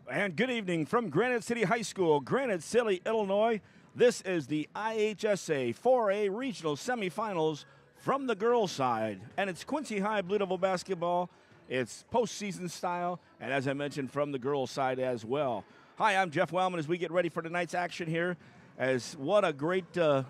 And good evening from Granite City High School, Granite City, Illinois. This is the IHSA 4A Regional Semifinals from the girls' side. And it's Quincy High Blue Devil basketball. It's postseason style, and as I mentioned, from the girls' side as well. Hi, I'm Jeff Wellman as we get ready for tonight's action here. As what a great turn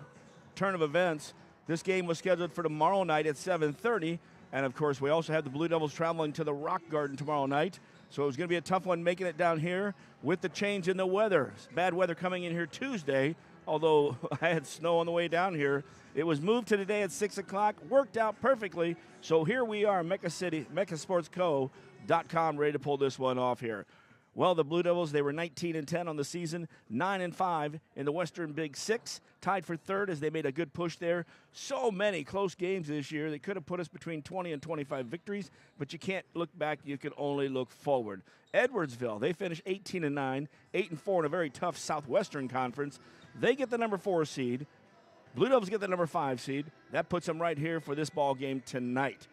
of events. This game was scheduled for tomorrow night at 7:30. And, of course, we also have the Blue Devils traveling to the Rock Garden tomorrow night. So it was going to be a tough one making it down here with the change in the weather. Bad weather coming in here Tuesday, although I had snow on the way down here. It was moved to today at 6 o'clock, worked out perfectly. So here we are, MeccaSportsCo.com, ready to pull this one off here. Well, the Blue Devils, they were 19-10 on the season, 9-5 in the Western Big Six, tied for third as they made a good push there. So many close games this year. They could have put us between 20 and 25 victories, but you can't look back. You can only look forward. Edwardsville, they finished 18-9, 8-4 in a very tough Southwestern Conference. They get the number 4 seed. Blue Devils get the number 5 seed. That puts them right here for this ball game tonight.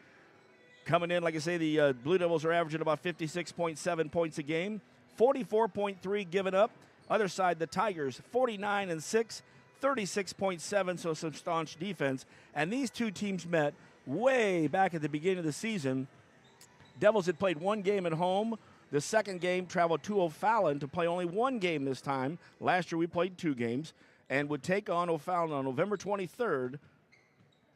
Coming in, like I say, the Blue Devils are averaging about 56.7 points a game, 44.3 given up. Other side, the Tigers, 49-6, 36.7, so some staunch defense. And these two teams met way back at the beginning of the season. Devils had played one game at home. The second game traveled to O'Fallon to play only one game this time. Last year we played 2 games and would take on O'Fallon on November 23rd,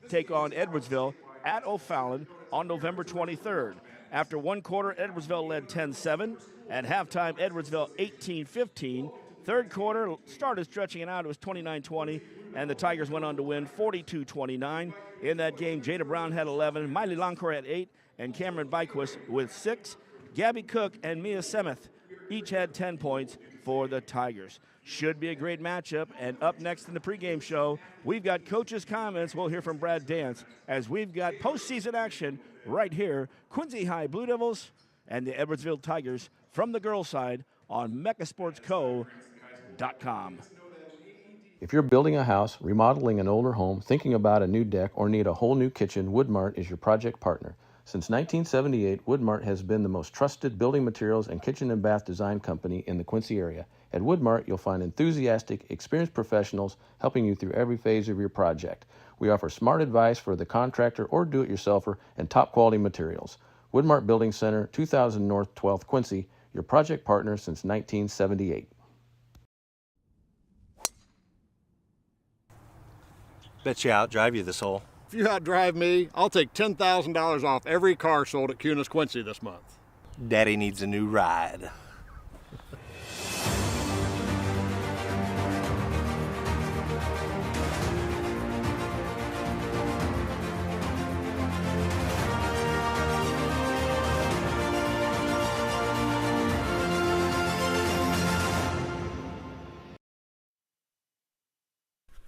take on Edwardsville at O'Fallon on November 23rd. After one quarter, Edwardsville led 10-7. At halftime, Edwardsville 18-15. Third quarter started stretching it out. It was 29-20, and the Tigers went on to win 42-29. In that game, Jada Brown had 11, Miley Loncor had 8, and Cameron Byquist with 6. Gabby Cook and Mia Semeth each had 10 points for the Tigers. Should be a great matchup. And up next in the pregame show, we've got coaches' comments. We'll hear from Brad Dance as we've got postseason action right here. Quincy High Blue Devils and the Edwardsville Tigers from the girls' side on MeccaSportsCo.com. If you're building a house, remodeling an older home, thinking about a new deck, or need a whole new kitchen, Woodmart is your project partner. Since 1978, Woodmart has been the most trusted building materials and kitchen and bath design company in the Quincy area. At Woodmart, you'll find enthusiastic, experienced professionals helping you through every phase of your project. We offer smart advice for the contractor or do-it-yourselfer and top-quality materials. Woodmart Building Center, 2000 North 12th Quincy, your project partner since 1978. Bet you outdrive you this hole. If you outdrive me, I'll take $10,000 off every car sold at Kunis Quincy this month. Daddy needs a new ride.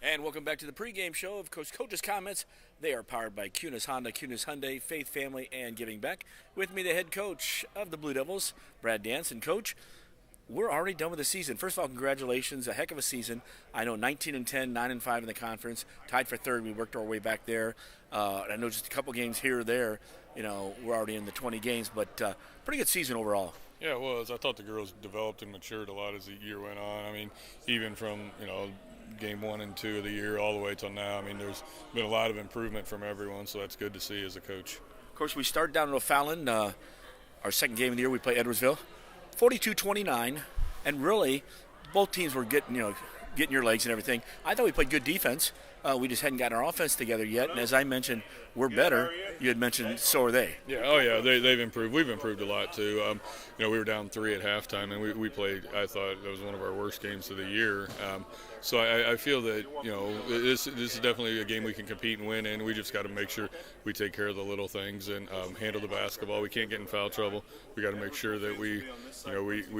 And welcome back to the pregame show of Coach's Comments. They are powered by Kunis Honda, Kunis Hyundai, Faith Family, and Giving Back. With me, the head coach of the Blue Devils, Brad Dance. And, Coach, we're already done with the season. First of all, congratulations. A heck of a season. I know 19-10, 9-5 in the conference. Tied for third. We worked our way back there. I know just a couple games here or there. You know, we're already in the 20 games. But pretty good season overall. Yeah, it was. I thought the girls developed and matured a lot as the year went on. I mean, even from, game 1 and 2 of the year all the way till now. I mean, there's been a lot of improvement from everyone, so that's good to see as a coach. Of course, we started down in O'Fallon. Our second game of the year, we play Edwardsville, 42-29, and really, both teams were getting your legs and everything. I thought we played good defense. We just hadn't gotten our offense together yet, and as I mentioned, we're better. You had mentioned so are they. Yeah, they've improved. We've improved a lot too. We were down 3 at halftime, and we played. I thought that was one of our worst games of the year. So I feel that this is definitely a game we can compete and win, and we just got to make sure we take care of the little things and handle the basketball. We can't get in foul trouble. We got to make sure that we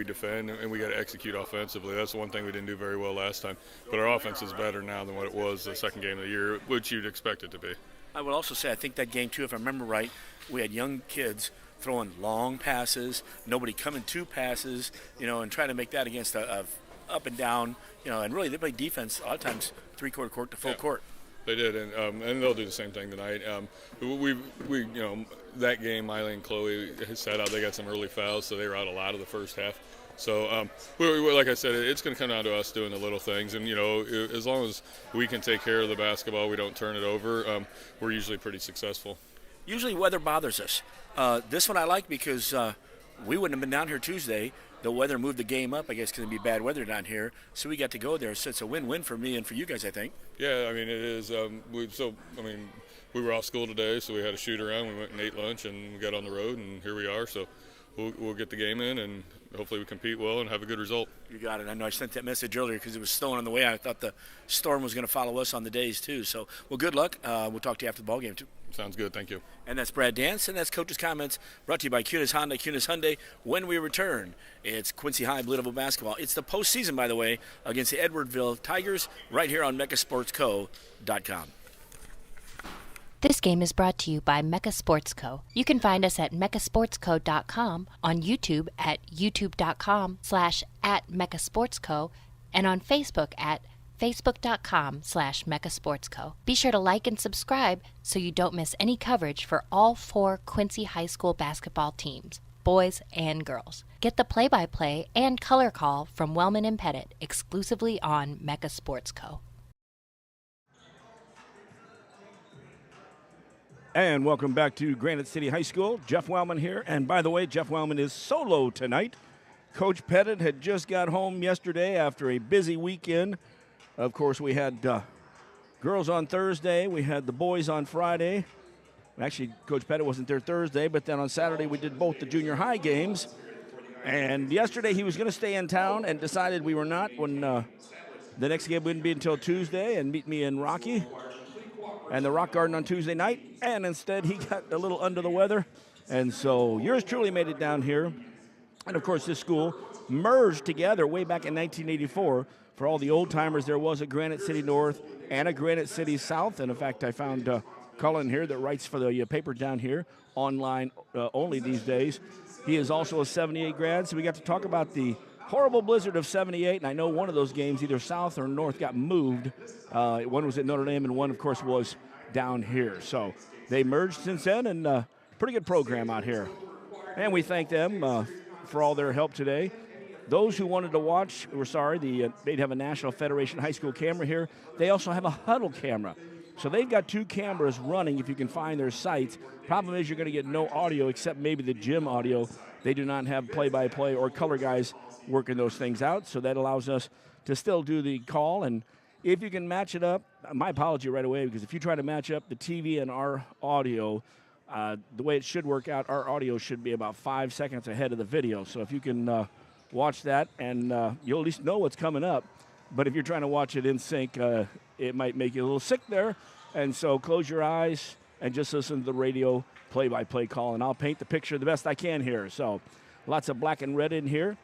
defend and we got to execute offensively. That's the one thing we didn't do very well last time. But our offense is better now than what it was the second game of the year, which you'd expect it to be. I would also say I think that game too, if I remember right, we had young kids throwing long passes, nobody coming to passes, and trying to make that against a up and down, and really they play defense a lot of times 3/4 court to full court. They did, and they'll do the same thing tonight. We that game, Miley and Chloe sat out. They got some early fouls, so they were out a lot of the first half. So, like I said, it's going to come down to us doing the little things. And, as long as we can take care of the basketball, we don't turn it over, we're usually pretty successful. Usually weather bothers us. This one I like because we wouldn't have been down here Tuesday. The weather moved the game up, I guess, because it'd be bad weather down here. So we got to go there. So it's a win-win for me and for you guys, I think. Yeah, I mean, it is. We were off school today, so we had a shoot around. We went and ate lunch, and we got on the road, and here we are. So we'll get the game in, and hopefully we compete well and have a good result. You got it. I know I sent that message earlier because it was snowing on the way. I thought the storm was going to follow us on the days, too. So, well, good luck. We'll talk to you after the ball game, too. Sounds good. Thank you. And that's Brad Dance, and that's Coach's Comments brought to you by QHS Honda, QHS Hyundai. When we return, it's Quincy High Blue Devil basketball. It's the postseason, by the way, against the Edwardsville Tigers right here on MechaSportsCo.com. This game is brought to you by Mecha Sports Co. You can find us at mechasportsco.com, on YouTube at youtube.com/@mechasportsco, and on Facebook at facebook.com/mechasportsco. Be sure to like and subscribe so you don't miss any coverage for all 4 Quincy High School basketball teams, boys and girls. Get the play-by-play and color call from Wellman and Pettit exclusively on Mecha Sports Co. And welcome back to Granite City High School. Jeff Wellman here. And by the way, Jeff Wellman is solo tonight. Coach Pettit had just got home yesterday after a busy weekend. Of course, we had girls on Thursday. We had the boys on Friday. Actually, Coach Pettit wasn't there Thursday, but then on Saturday we did both the junior high games. And yesterday he was going to stay in town and decided we were not when the next game wouldn't be until Tuesday and meet me in Rocky and the Rock Garden on Tuesday night, and instead he got a little under the weather, and so yours truly made it down here. And, of course, this school merged together way back in 1984. For all the old-timers, there was a Granite City North and a Granite City South, and, in fact, I found Cullen here that writes for the paper down here, online only these days. He is also a 78 grad, so we got to talk about the horrible blizzard of 78, and I know one of those games, either South or North, got moved. One was at Notre Dame, and one, of course, was down here. So they merged since then, and pretty good program out here. And we thank them for all their help today. Those who wanted to watch, we're sorry, they'd have a National Federation high school camera here. They also have a huddle camera. So they've got 2 cameras running if you can find their sites. Problem is you're going to get no audio except maybe the gym audio. They do not have play-by-play or color guys working those things out, so that allows us to still do the call. And if you can match it up, my apology right away, because if you try to match up the TV and our audio, the way it should work out, our audio should be about 5 seconds ahead of the video. So if you can watch that, and you'll at least know what's coming up. But if you're trying to watch it in sync, it might make you a little sick there. And so close your eyes and just listen to the radio play-by-play call, and I'll paint the picture the best I can here. So lots of black and red in here.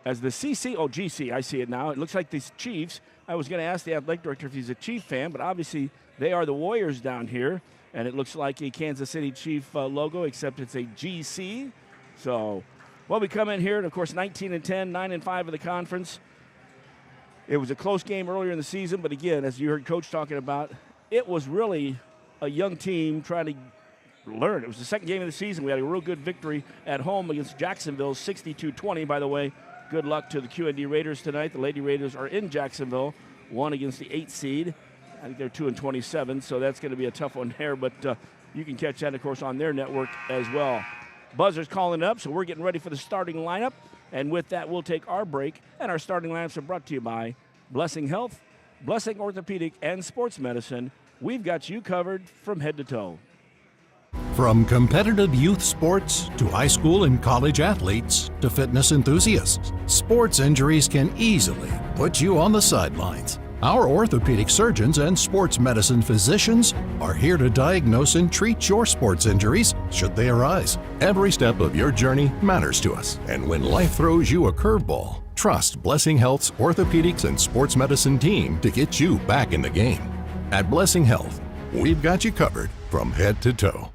As the GC, I see it now. It looks like these Chiefs. I was going to ask the athletic director if he's a Chief fan, but obviously they are the Warriors down here, and it looks like a Kansas City Chief logo, except it's a GC. So, well, we come in here, and, of course, 19-10, 9-5 of the conference. It was a close game earlier in the season, but, again, as you heard Coach talking about, it was really a young team trying to learn. It was the second game of the season. We had a real good victory at home against Jacksonville, 62-20, by the way. Good luck to the QND Raiders tonight. The Lady Raiders are in Jacksonville, won against the 8 seed. I think they're 2-27, so that's going to be a tough one there. But you can catch that, of course, on their network as well. Buzzer's calling up, so we're getting ready for the starting lineup. And with that, we'll take our break. And our starting lineups are brought to you by Blessing Health, Blessing Orthopedic, and Sports Medicine. We've got you covered from head to toe. From competitive youth sports to high school and college athletes to fitness enthusiasts, sports injuries can easily put you on the sidelines. Our orthopedic surgeons and sports medicine physicians are here to diagnose and treat your sports injuries should they arise. Every step of your journey matters to us, and when life throws you a curveball, trust Blessing Health's orthopedics and sports medicine team to get you back in the game. At Blessing Health, we've got you covered from head to toe.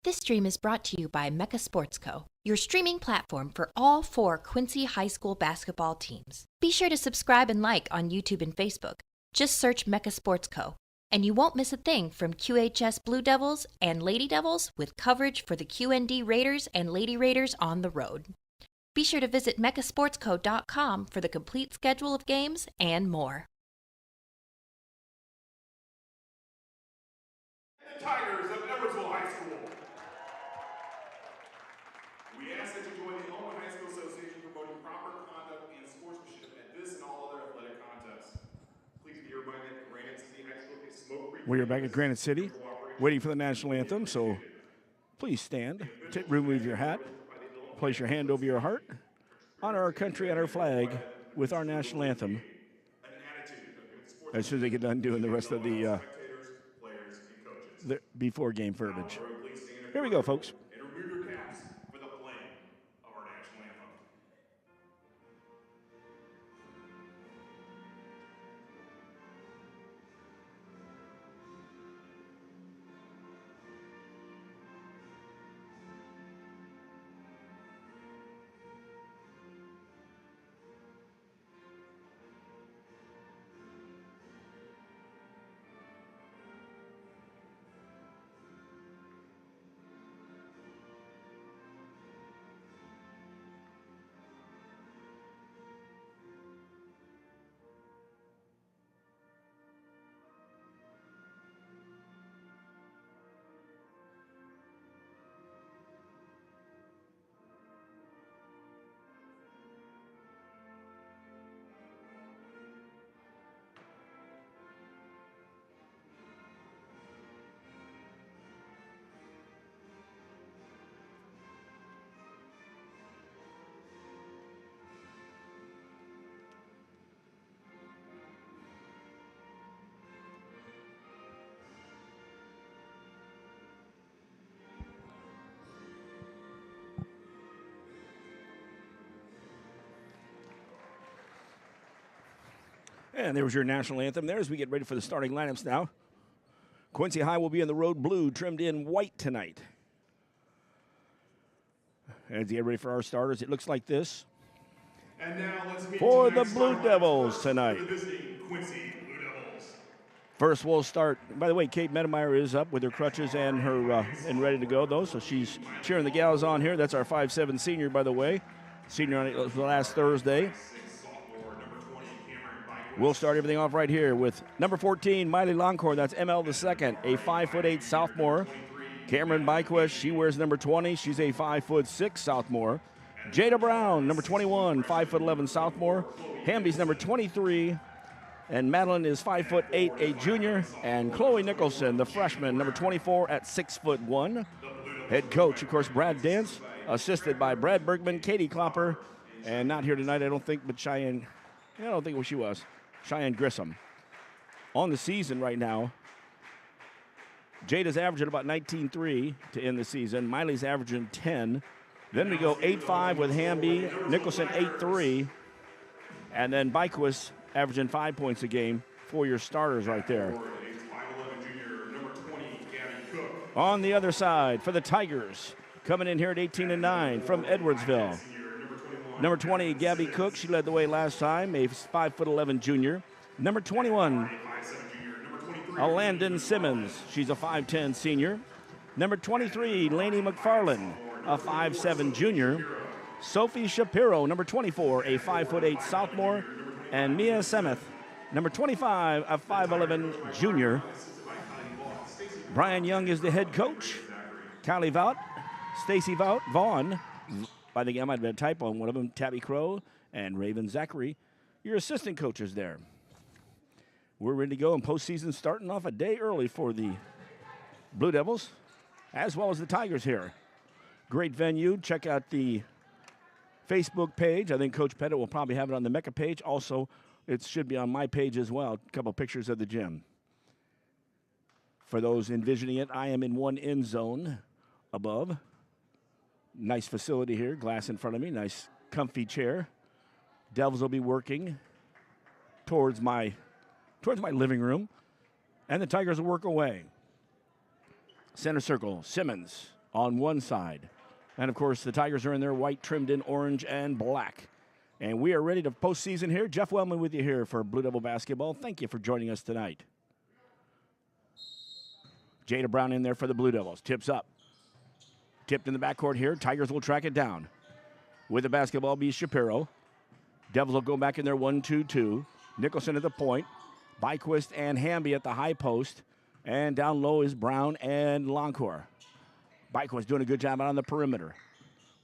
This stream is brought to you by Mecha Sports Co., your streaming platform for all 4 Quincy High School basketball teams. Be sure to subscribe and like on YouTube and Facebook. Just search Mecha Sports Co. And you won't miss a thing from QHS Blue Devils and Lady Devils with coverage for the QND Raiders and Lady Raiders on the road. Be sure to visit mechasportsco.com for the complete schedule of games and more. The Tigers of Edwardsville High School. We ask that you join the Illinois High School Association promoting proper conduct and sportsmanship at this and all other athletic contests. Please be reminded that Granite City High School is smoke-free. We are back at Granite City, waiting for the national anthem, so please stand, remove your hat, place your hand over your heart, honor our country and our flag with our national anthem as soon as they get done doing the rest of the before game verbiage. Here we go, folks. And remove your caps for the playing of our national anthem. And there was your national anthem there as we get ready for the starting lineups now. Quincy High will be in the road blue, trimmed in white tonight. As you get ready for our starters, it looks like this. And now let's meet for the Blue Devils tonight. Quincy Blue Devils. First, we'll start. By the way, Kate Medemeyer is up with her crutches and her and ready to go, though. So she's cheering the gals on here. That's our 5'7" senior, by the way. Senior on it last Thursday. We'll start everything off right here with number 14, Miley Longcore. That's ML the second, a 5'8" sophomore. Cameron Byquist, she wears number 20. She's a 5'6" sophomore. Jada Brown, number 21, 5'11" sophomore. Hamby's number 23. And Madeline is 5'8", a junior. And Chloe Nicholson, the freshman, number 24 at 6'1". Head coach, of course, Brad Dance, assisted by Brad Bergman, Katie Klopper, and not here tonight, I don't think, but Cheyenne, I don't think she was. Cheyenne Grissom. On the season right now, Jada's averaging about 19.3 to end the season. Miley's averaging 10. Then we go 8.5 with Hamby, Nicholson 8.3, and then Byquist averaging 5 points a game for your starters right there. On the other side for the Tigers, coming in here at 18-9 from Edwardsville. Number 20, Gabby Cook. She led the way last time, a 5'11" junior. Number 21, Landon Simmons. She's a 5'10" senior. Number 23, Lainey McFarland, a 5'7" junior. Sophie Shapiro, number 24, a 5'8" sophomore. And Mia Semeth, number 25, a 5'11" junior. Brian Young is the head coach. Kylie Vout, Stacy Vaughn. I think I might have had a typo on one of them. Tabby Crow and Raven Zachary, your assistant coaches there. We're ready to go, and postseason starting off a day early for the Blue Devils, as well as the Tigers here. Great venue. Check out the Facebook page. I think Coach Pettit will probably have it on the Mecca page. Also, it should be on my page as well. A couple pictures of the gym. For those envisioning it, I am in one end zone above. Nice facility here, glass in front of me, nice comfy chair. Devils will be working towards my living room, and the Tigers will work away. Center circle, Simmons on one side. And, of course, the Tigers are in their white, trimmed in orange and black. And we are ready to postseason here. Jeff Wellman with you here for Blue Devil basketball. Thank you for joining us tonight. Jada Brown in there for the Blue Devils. Tips up. Tipped in the backcourt here. Tigers will track it down. With the basketball be Shapiro. Devils will go back in there 1-2-2. Nicholson at the point. Byquist and Hamby at the high post. And down low is Brown and Loncourt. Byquist doing a good job out on the perimeter.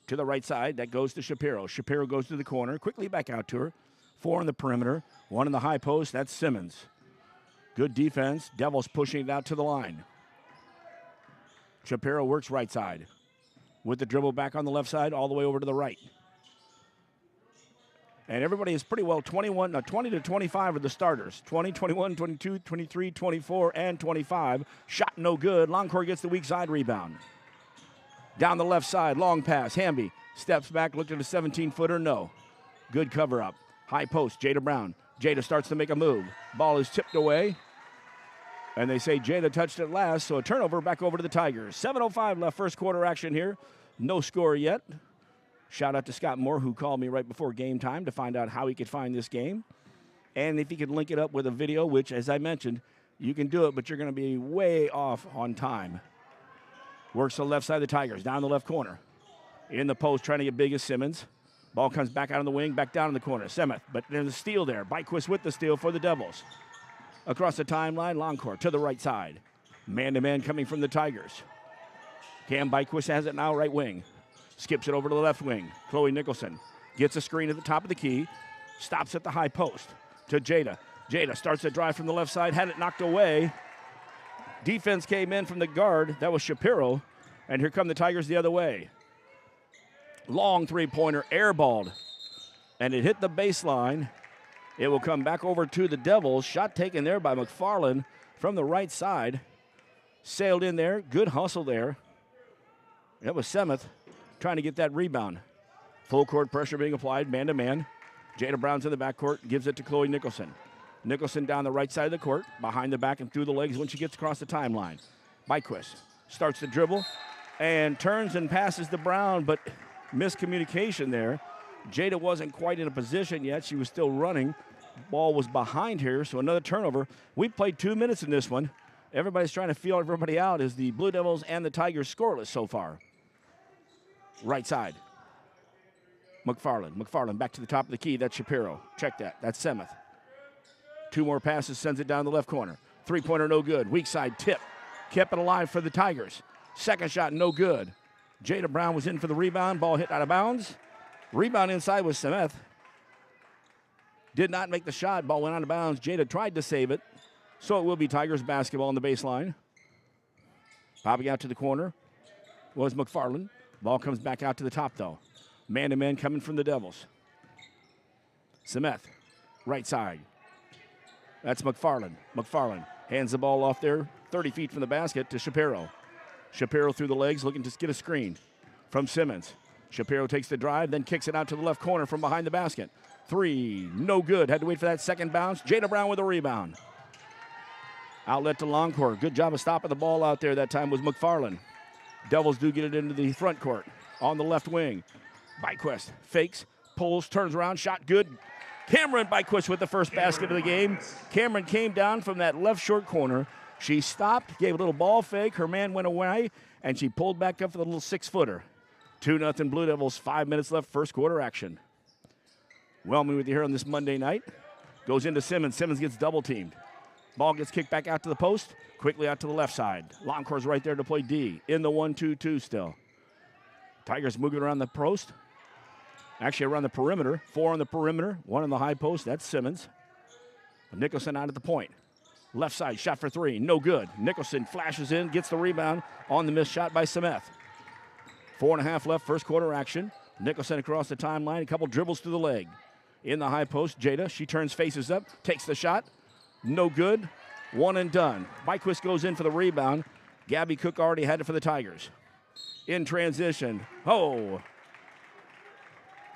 To the right side, that goes to Shapiro. Shapiro goes to the corner. Quickly back out to her. 4 on the perimeter. 1 in the high post. That's Simmons. Good defense. Devils pushing it out to the line. Shapiro works right side. With the dribble back on the left side, all the way over to the right. And everybody is pretty well 20 to 25 are the starters. 20, 21, 22, 23, 24, and 25. Shot no good. Loncourt gets the weak side rebound. Down the left side, long pass. Hamby steps back, looked at a 17-footer, no. Good cover up. High post, Jada Brown. Jada starts to make a move. Ball is tipped away. And they say Jada touched it last, so a turnover back over to the Tigers. 7:05 left, first quarter action here. No score yet. Shout out to Scott Moore, who called me right before game time to find out how he could find this game. And if he could link it up with a video, which, as I mentioned, you can do it, but you're going to be way off on time. Works the left side of the Tigers, down the left corner. In the post, trying to get big as Simmons. Ball comes back out on the wing, back down in the corner. Semeth, but there's a steal there. Byquist with the steal for the Devils. Across the timeline, Loncourt to the right side. Man-to-man coming from the Tigers. Cam Byquist has it now, right wing. Skips it over to the left wing. Chloe Nicholson gets a screen at the top of the key. Stops at the high post to Jada. Jada starts to drive from the left side, had it knocked away. Defense came in from the guard. That was Shapiro. And here come the Tigers the other way. Long three-pointer, airballed. And it hit the baseline. It will come back over to the Devils. Shot taken there by McFarland from the right side. Sailed in there. Good hustle there. That was Semeth trying to get that rebound. Full court pressure being applied, man-to-man. Jada Brown's in the backcourt, gives it to Chloe Nicholson. Nicholson down the right side of the court, behind the back and through the legs when she gets across the timeline. Byquist starts the dribble and turns and passes to Brown, but miscommunication there. Jada wasn't quite in a position yet. She was still running. Ball was behind her, so another turnover. We played 2 minutes in this one. Everybody's trying to feel everybody out as the Blue Devils and the Tigers scoreless so far. Right side. McFarland back to the top of the key. That's Shapiro. Check that. That's Semeth. 2 more passes, sends it down the left corner. Three-pointer no good. Weak side tip. Kept it alive for the Tigers. Second shot no good. Jada Brown was in for the rebound. Ball hit out of bounds. Rebound inside was Semeth. Did not make the shot. Ball went out of bounds. Jada tried to save it. So it will be Tigers basketball on the baseline. Popping out to the corner was McFarland. Ball comes back out to the top, though. Man-to-man coming from the Devils. Semeth, right side. That's McFarland. McFarland hands the ball off there, 30 feet from the basket to Shapiro. Shapiro through the legs, looking to get a screen from Simmons. Shapiro takes the drive, then kicks it out to the left corner from behind the basket. 3, no good. Had to wait for that second bounce. Jada Brown with a rebound. Outlet to Loncourt. Good job of stopping the ball out there. That time was McFarland. Devils do get it into the front court on the left wing. Byquist fakes, pulls, turns around, shot good. Cameron Byquist with the first basket of the game. Cameron came down from that left short corner. She stopped, gave a little ball fake. Her man went away, and she pulled back up for the little 6-footer. 2-0 Blue Devils, 5 minutes left, first quarter action. Wellman with you here on this Monday night. Goes into Simmons. Simmons gets double-teamed. Ball gets kicked back out to the post, quickly out to the left side. Loncourt's right there to play D. In the 1-2-2 still. Tigers moving around the post. Actually around the perimeter. 4 on the perimeter, 1 on the high post. That's Simmons. Nicholson out at the point. Left side, shot for 3. No good. Nicholson flashes in, gets the rebound on the missed shot by Semeth. 4.5 left, first quarter action. Nicholson across the timeline, a couple dribbles to the leg. In the high post, Jada, she turns, faces up, takes the shot. No good. 1 and done. Byquist goes in for the rebound. Gabby Cook already had it for the Tigers. In transition. Oh.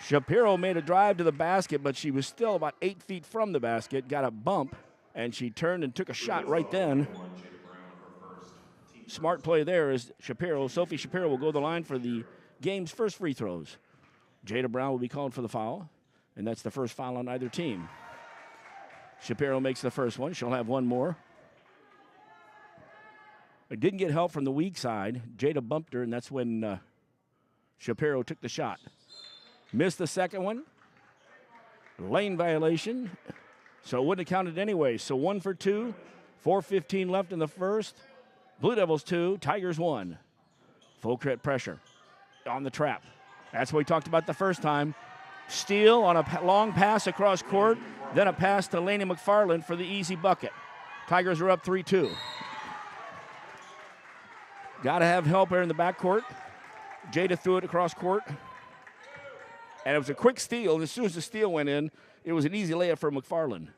Shapiro made a drive to the basket, but she was still about 8 feet from the basket. Got a bump, and she turned and took a shot right then. Smart play there is Shapiro. Sophie Shapiro will go to the line for the game's first free throws. Jada Brown will be called for the foul, and that's the first foul on either team. Shapiro makes the first one. She'll have one more. It didn't get help from the weak side. Jada bumped her, and that's when Shapiro took the shot. Missed the second one. Lane violation. So it wouldn't have counted anyway. So 1 for 2. 4:15 left in the first. Blue Devils 2, Tigers 1. Full crit pressure on the trap. That's what we talked about the first time. Steele on a long pass across court, then a pass to Laney McFarland for the easy bucket. Tigers are up 3-2. Got to have help here in the backcourt. Jada threw it across court. And it was a quick steal. And as soon as the steal went in, it was an easy layup for McFarland.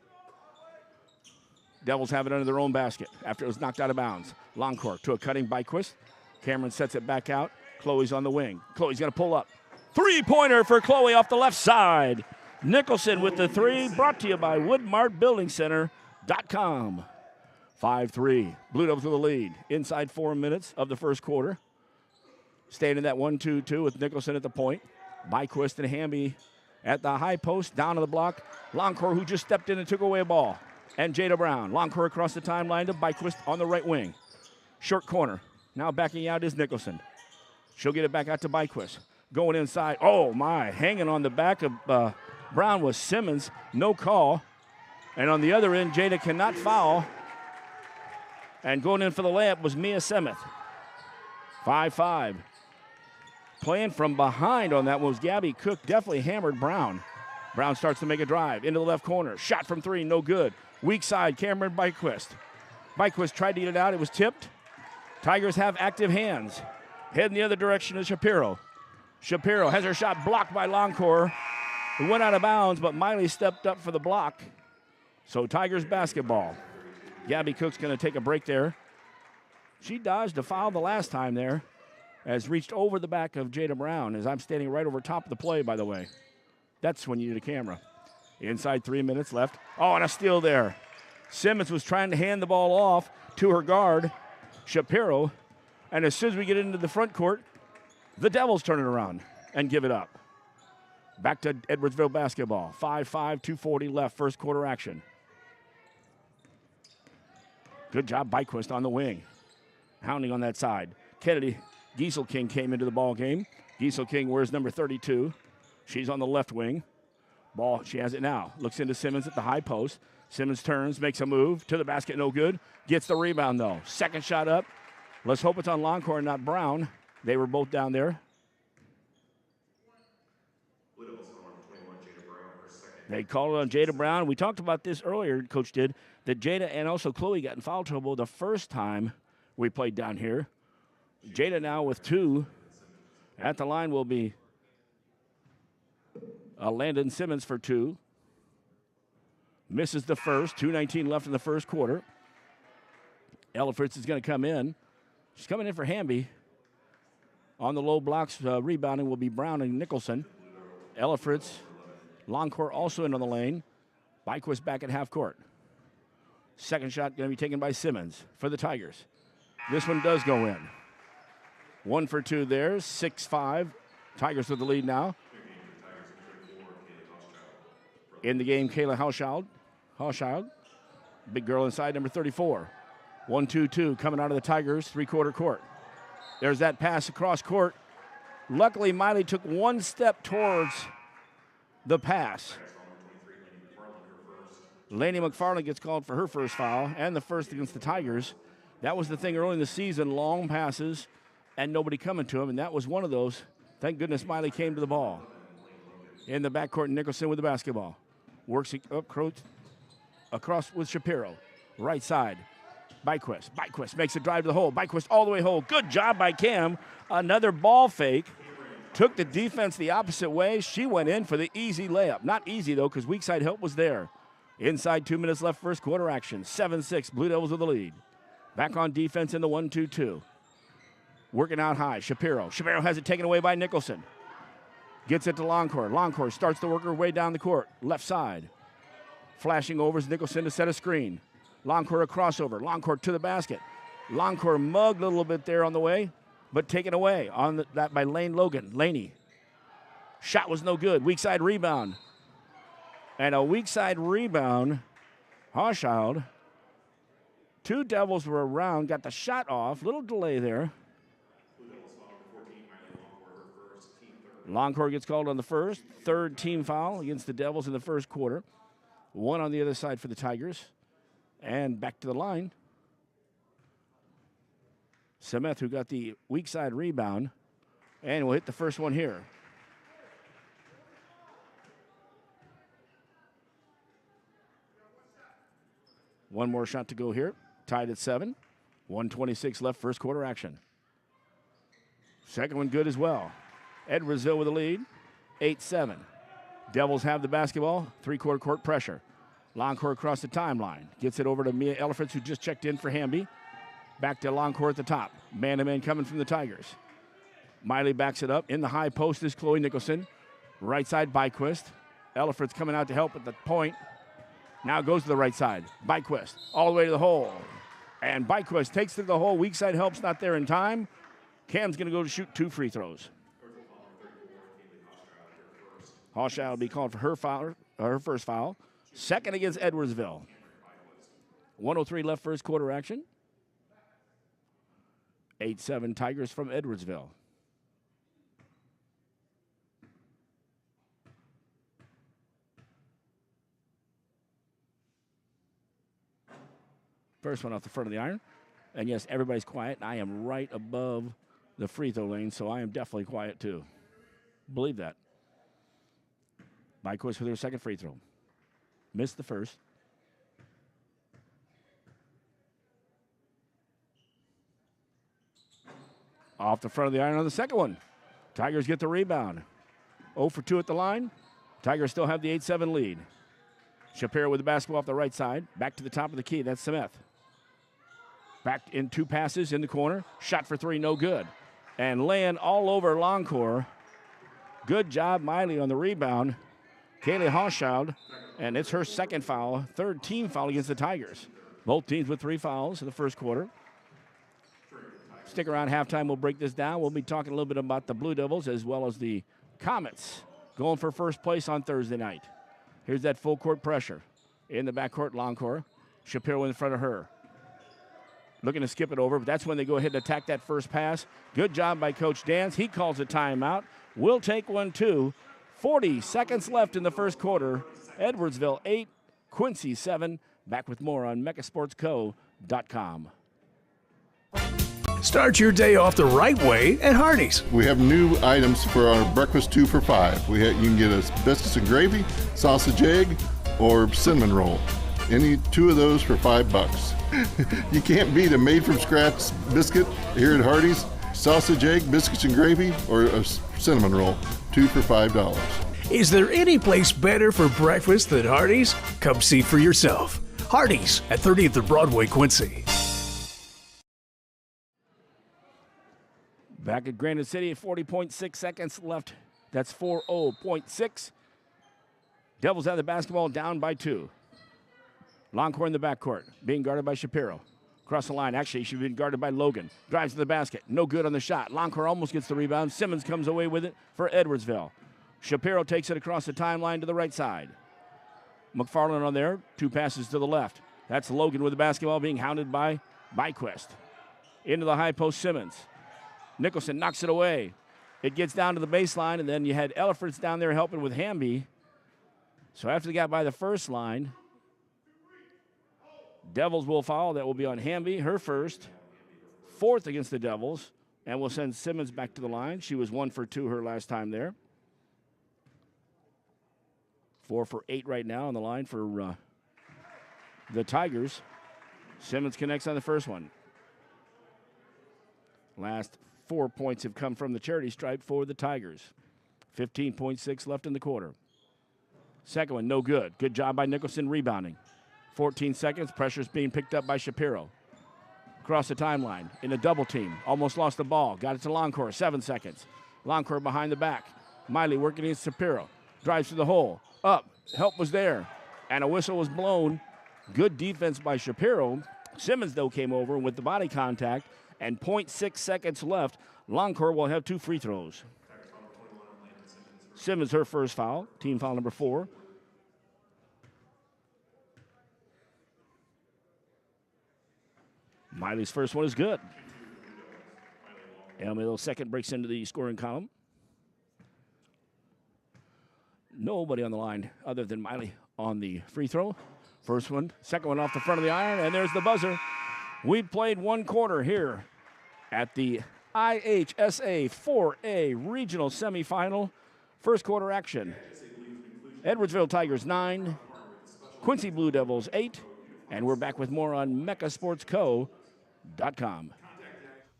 Devils have it under their own basket after it was knocked out of bounds. Long court to a cutting Byquist. Cameron sets it back out. Chloe's on the wing. Chloe's going to pull up. Three-pointer for Chloe off the left side. Nicholson with the three, brought to you by WoodmartBuildingCenter.com. 5-3. Blue Devils with the lead. Inside 4 minutes of the first quarter. Staying in that 1-2-2 with Nicholson at the point. Byquist and Hamby at the high post, down to the block. Longcore, who just stepped in and took away a ball. And Jada Brown. Longcore across the timeline to Byquist on the right wing. Short corner. Now backing out is Nicholson. She'll get it back out to Byquist. Going inside. Oh, my. Hanging on the back of Brown was Simmons. No call. And on the other end, Jada cannot foul. And going in for the layup was Mia Semeth. 5-5. Playing from behind on that was Gabby Cook. Definitely hammered Brown. Brown starts to make a drive into the left corner. Shot from three, no good. Weak side, Cameron Byquist. Byquist tried to get it out. It was tipped. Tigers have active hands. Heading the other direction is Shapiro. Shapiro has her shot blocked by Longcore. It went out of bounds, but Miley stepped up for the block. So Tigers basketball. Gabby Cook's going to take a break there. She dodged a foul the last time there. Has reached over the back of Jada Brown as I'm standing right over top of the play, by the way. That's when you need a camera. Inside 3 minutes left. Oh, and a steal there. Simmons was trying to hand the ball off to her guard, Shapiro. And as soon as we get into the front court, the Devils turn it around and give it up. Back to Edwardsville basketball. 5-5, 2:40 left, first quarter action. Good job, Byquist on the wing. Hounding on that side. Kennedy Gieselking came into the ball game. Gieselking wears number 32. She's on the left wing. Ball, she has it now. Looks into Simmons at the high post. Simmons turns, makes a move to the basket, no good. Gets the rebound, though. Second shot up. Let's hope it's on Longcore and not Brown. They were both down there. They called it on Jada Brown. We talked about this earlier, Coach did, that Jada and also Chloe got in foul trouble the first time we played down here. Jada now with two. At the line will be Landon Simmons for two. Misses the first. 2:19 left in the first quarter. Ella Fritz is going to come in. She's coming in for Hamby. On the low blocks, rebounding will be Brown and Nicholson. Ella Fritz, Longcore also in on the lane. Byquist back at half court. Second shot going to be taken by Simmons for the Tigers. This one does go in. 1 for 2 there, 6-5. Tigers with the lead now. In the game, Kayla Hauschild. Big girl inside, number 34. 1-2-2 coming out of the Tigers, three-quarter court. There's that pass across court. Luckily, Miley took one step towards the pass. Laney McFarland gets called for her first foul and the first against the Tigers. That was the thing early in the season, long passes and nobody coming to him, and that was one of those. Thank goodness Miley came to the ball. In the backcourt, Nicholson with the basketball. Works it up across with Shapiro. Right side, Byquist. Byquist makes a drive to the hole. Byquist all the way hole. Good job by Cam. Another ball fake. Took the defense the opposite way. She went in for the easy layup. Not easy, though, because weak side help was there. Inside 2 minutes left, first quarter action. 7-6, Blue Devils with the lead. Back on defense in the 1-2-2. Working out high, Shapiro. Shapiro has it taken away by Nicholson. Gets it to Longcore. Longcore starts to work her way down the court. Left side. Flashing over is Nicholson to set a screen. Longcore a crossover. Longcore to the basket. Longcore mugged a little bit there on the way, but taken away on that by Lane Logan. Laney. Shot was no good. Weak side rebound. And a weak side rebound. Hauschild Two Devils were around, got the shot off. Little delay there. Longcore gets called on the first. Third team foul against the Devils in the first quarter. One on the other side for the Tigers. And back to the line. Smith, who got the weak side rebound, and will hit the first one here. One more shot to go here. Tied at 7. 1:26 left, first quarter action. Second one good as well. Edwardsville with the lead, 8-7. Devils have the basketball, three-quarter court pressure. Longcore across the timeline. Gets it over to Mia Elephants, who just checked in for Hamby. Back to Longcore at the top. Man-to-man coming from the Tigers. Miley backs it up. In the high post is Chloe Nicholson. Right side, Byquist. Elephants coming out to help at the point. Now goes to the right side. Byquist all the way to the hole. And Byquist takes to the hole. Weak side help's not there in time. Cam's going to go to shoot 2 free throws. Hawshaw will be called for her first foul. Second against Edwardsville. 1:03 left, first quarter action. 8-7 Tigers from Edwardsville. First one off the front of the iron. And yes, everybody's quiet. I am right above the free throw lane, so I am definitely quiet too. Believe that. Byquist with her second free throw. Missed the first. Off the front of the iron on the second one. Tigers get the rebound. 0 for 2 at the line. Tigers still have the 8-7 lead. Shapiro with the basketball off the right side. Back to the top of the key. That's Smith. Back in 2 passes in the corner. Shot for 3, no good. And laying all over Longcore. Good job, Miley, on the rebound. Kaylee Hawschild, and it's her second foul, third team foul against the Tigers. Both teams with 3 fouls in the first quarter. Stick around halftime. We'll break this down. We'll be talking a little bit about the Blue Devils as well as the Comets going for first place on Thursday night. Here's that full court pressure. In the backcourt, Longcore. Shapiro in front of her. Looking to skip it over, but that's when they go ahead and attack that first pass. Good job by Coach Dance. He calls a timeout. We'll take one, too. 40 seconds left in the first quarter. Edwardsville 8, Quincy 7. Back with more on mechasportsco.com. Start your day off the right way at Hardee's. We have new items for our breakfast 2 for $5. You can get a biscuits and gravy, sausage egg, or cinnamon roll. Any 2 of those for $5. You can't beat a made-from-scratch biscuit here at Hardee's. Sausage egg, biscuits and gravy, or a cinnamon roll. 2 for $5. Is there any place better for breakfast than Hardee's? Come see for yourself. Hardee's at 30th and Broadway, Quincy. Back at Granite City, 40.6 seconds left. That's 4:0.6. Devils have the basketball down by 2. Longcore in the backcourt, being guarded by Shapiro. Across the line, actually, she's been guarded by Logan. Drives to the basket, no good on the shot. Longcore almost gets the rebound. Simmons comes away with it for Edwardsville. Shapiro takes it across the timeline to the right side. McFarland on there, 2 passes to the left. That's Logan with the basketball being hounded by Byquist. Into the high post, Simmons. Nicholson knocks it away. It gets down to the baseline, and then you had Elephants down there helping with Hamby. So after they got by the first line, Devils will foul. That will be on Hamby, her first. 4th against the Devils, and we'll send Simmons back to the line. She was 1 for 2 her last time there. 4 for 8 right now on the line for the Tigers. Simmons connects on the first one. Last 4 points have come from the charity stripe for the Tigers. 15.6 left in the quarter. Second one, no good. Good job by Nicholson rebounding. 14 seconds, pressure's being picked up by Shapiro. Across the timeline, in a double team. Almost lost the ball. Got it to Longcore, 7 seconds. Longcore behind the back. Miley working against Shapiro. Drives to the hole. Up, help was there. And a whistle was blown. Good defense by Shapiro. Simmons, though, came over with the body contact. And 0.6 seconds left. Longcore will have 2 free throws. Simmons, her first foul. Team foul number 4. Miley's first one is good. Elmville second breaks into the scoring column. Nobody on the line other than Miley on the free throw. First one, second one off the front of the iron, and there's the buzzer. We played one quarter here at the IHSA 4A regional semifinal. First quarter action. Edwardsville Tigers 9, Quincy Blue Devils 8, and we're back with more on MeccaSportsCo.com.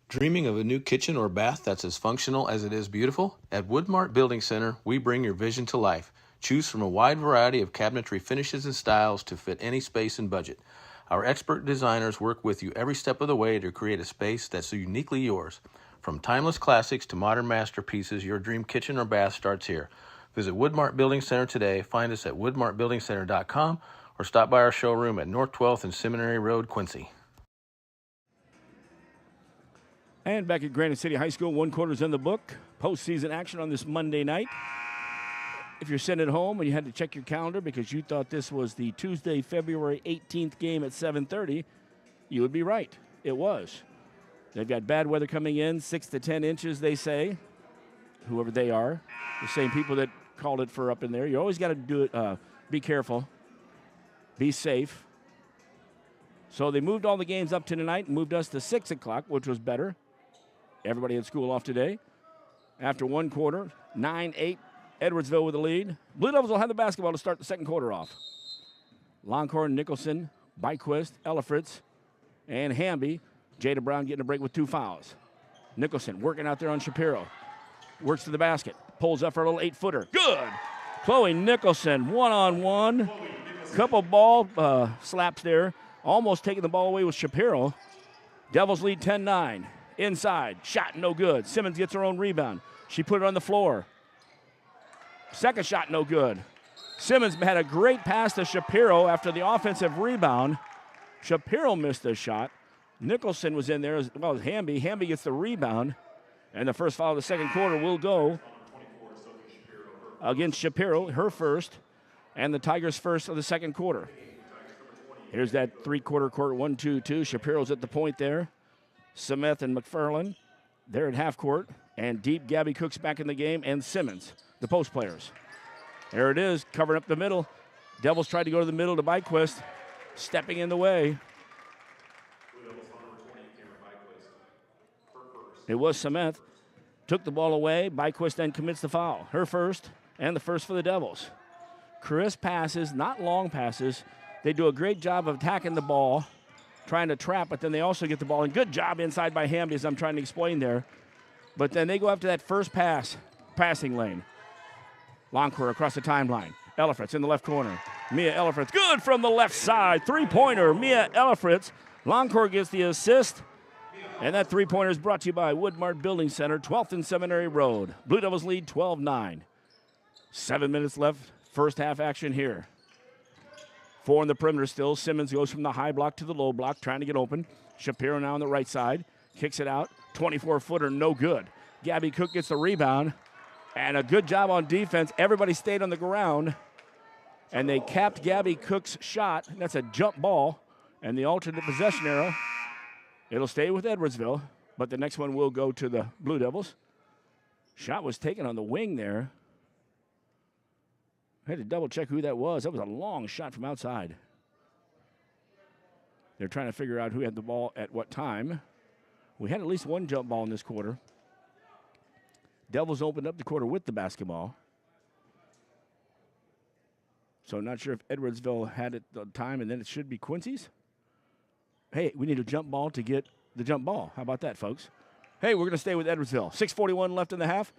Dreaming of a new kitchen or bath that's as functional as it is beautiful? At Woodmart Building Center, we bring your vision to life. Choose from a wide variety of cabinetry finishes and styles to fit any space and budget. Our expert designers work with you every step of the way to create a space that's uniquely yours. From timeless classics to modern masterpieces, your dream kitchen or bath starts here. Visit Woodmart Building Center today. Find us at woodmartbuildingcenter.com or stop by our showroom at North 12th and Seminary Road, Quincy. And back at Granite City High School, one quarter's in the book. Postseason action on this Monday night. If you're sitting at home and you had to check your calendar because you thought this was the Tuesday, February 18th game at 7:30, you would be right. It was. They've got bad weather coming in, 6 to 10 inches, they say, whoever they are. The same people that called it for up in there. You always got to do it. Be careful. Be safe. So they moved all the games up to tonight and moved us to 6 o'clock, which was better. Everybody had school off today. After one quarter, 9-8, Edwardsville with the lead. Blue Devils will have the basketball to start the second quarter off. Longhorn, Nicholson, Byquist, Ellifritz, and Hamby. Jada Brown getting a break with 2 fouls. Nicholson working out there on Shapiro. Works to the basket. Pulls up for a little 8-footer. Good! Chloe Nicholson, one-on-one. Couple ball slaps there. Almost taking the ball away with Shapiro. Devils lead 10-9. Inside. Shot no good. Simmons gets her own rebound. She put it on the floor. Second shot no good. Simmons had a great pass to Shapiro after the offensive rebound. Shapiro missed the shot. Nicholson was in there as well as Hamby. Hamby gets the rebound. And the first foul of the second quarter will go against Shapiro, her first, and the Tigers' first of the second quarter. Here's that three-quarter court 1-2-2. Shapiro's at the point there. Smith and McFarland, they're at half court. And deep, Gabby Cook's back in the game, and Simmons, the post players. There it is, covering up the middle. Devils tried to go to the middle to Byquist, stepping in the way. It was Smith. Took the ball away. Byquist then commits the foul. Her first, and the first for the Devils. Crisp passes, not long passes. They do a great job of attacking the ball, trying to trap, but then they also get the ball. And good job inside by Hamby, as I'm trying to explain there. But then they go after that first passing lane. Longcourt across the timeline. Ellifritz in the left corner. Mia Ellifritz, good from the left side. Three-pointer, Mia Ellifritz. Longcourt gets the assist. And that three-pointer is brought to you by Woodmart Building Center, 12th and Seminary Road. Blue Devils lead 12-9. 7 minutes left, first half action here. 4 on the perimeter still. Simmons goes from the high block to the low block, trying to get open. Shapiro now on the right side. Kicks it out. 24-footer, no good. Gabby Cook gets the rebound. And a good job on defense. Everybody stayed on the ground. And they capped Gabby Cook's shot. That's a jump ball. And the alternate possession arrow. It'll stay with Edwardsville, but the next one will go to the Blue Devils. Shot was taken on the wing there. I had to double check who that was. That was a long shot from outside. They're trying to figure out who had the ball at what time. We had at least one jump ball in this quarter. Devils opened up the quarter with the basketball. So not sure if Edwardsville had it the time, and then it should be Quincy's. Hey, we need a jump ball to get the jump ball. How about that, folks? Hey, we're going to stay with Edwardsville. 6:41 left in the half.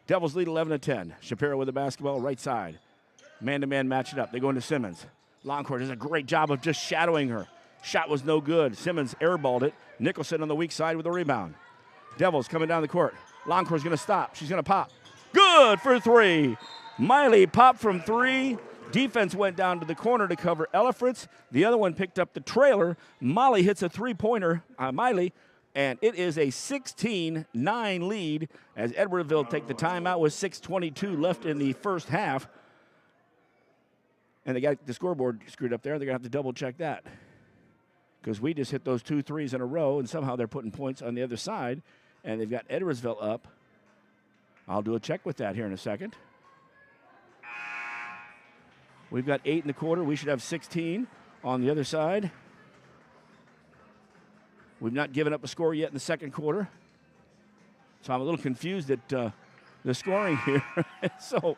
Devils lead 11-10. Shapiro with the basketball, right side. Man-to-man match it up. They go into Simmons. Longcourt does a great job of just shadowing her. Shot was no good. Simmons airballed it. Nicholson on the weak side with a rebound. Devils coming down the court. Longcourt's going to stop. She's going to pop. Good for 3. Miley popped from 3. Defense went down to the corner to cover Ellifritz. The other one picked up the trailer. Molly hits a three-pointer, Miley, and it is a 16-9 lead as Edwardsville take the timeout with 6:22 left in the first half. And they got the scoreboard screwed up there. They're going to have to double-check that. because we just hit those 2 threes in a row, and somehow they're putting points on the other side, and they've got Edwardsville up. I'll do a check with that here in a second. We've got 8 in the quarter. We should have 16 on the other side. We've not given up a score yet in the second quarter. So I'm a little confused at the scoring here. So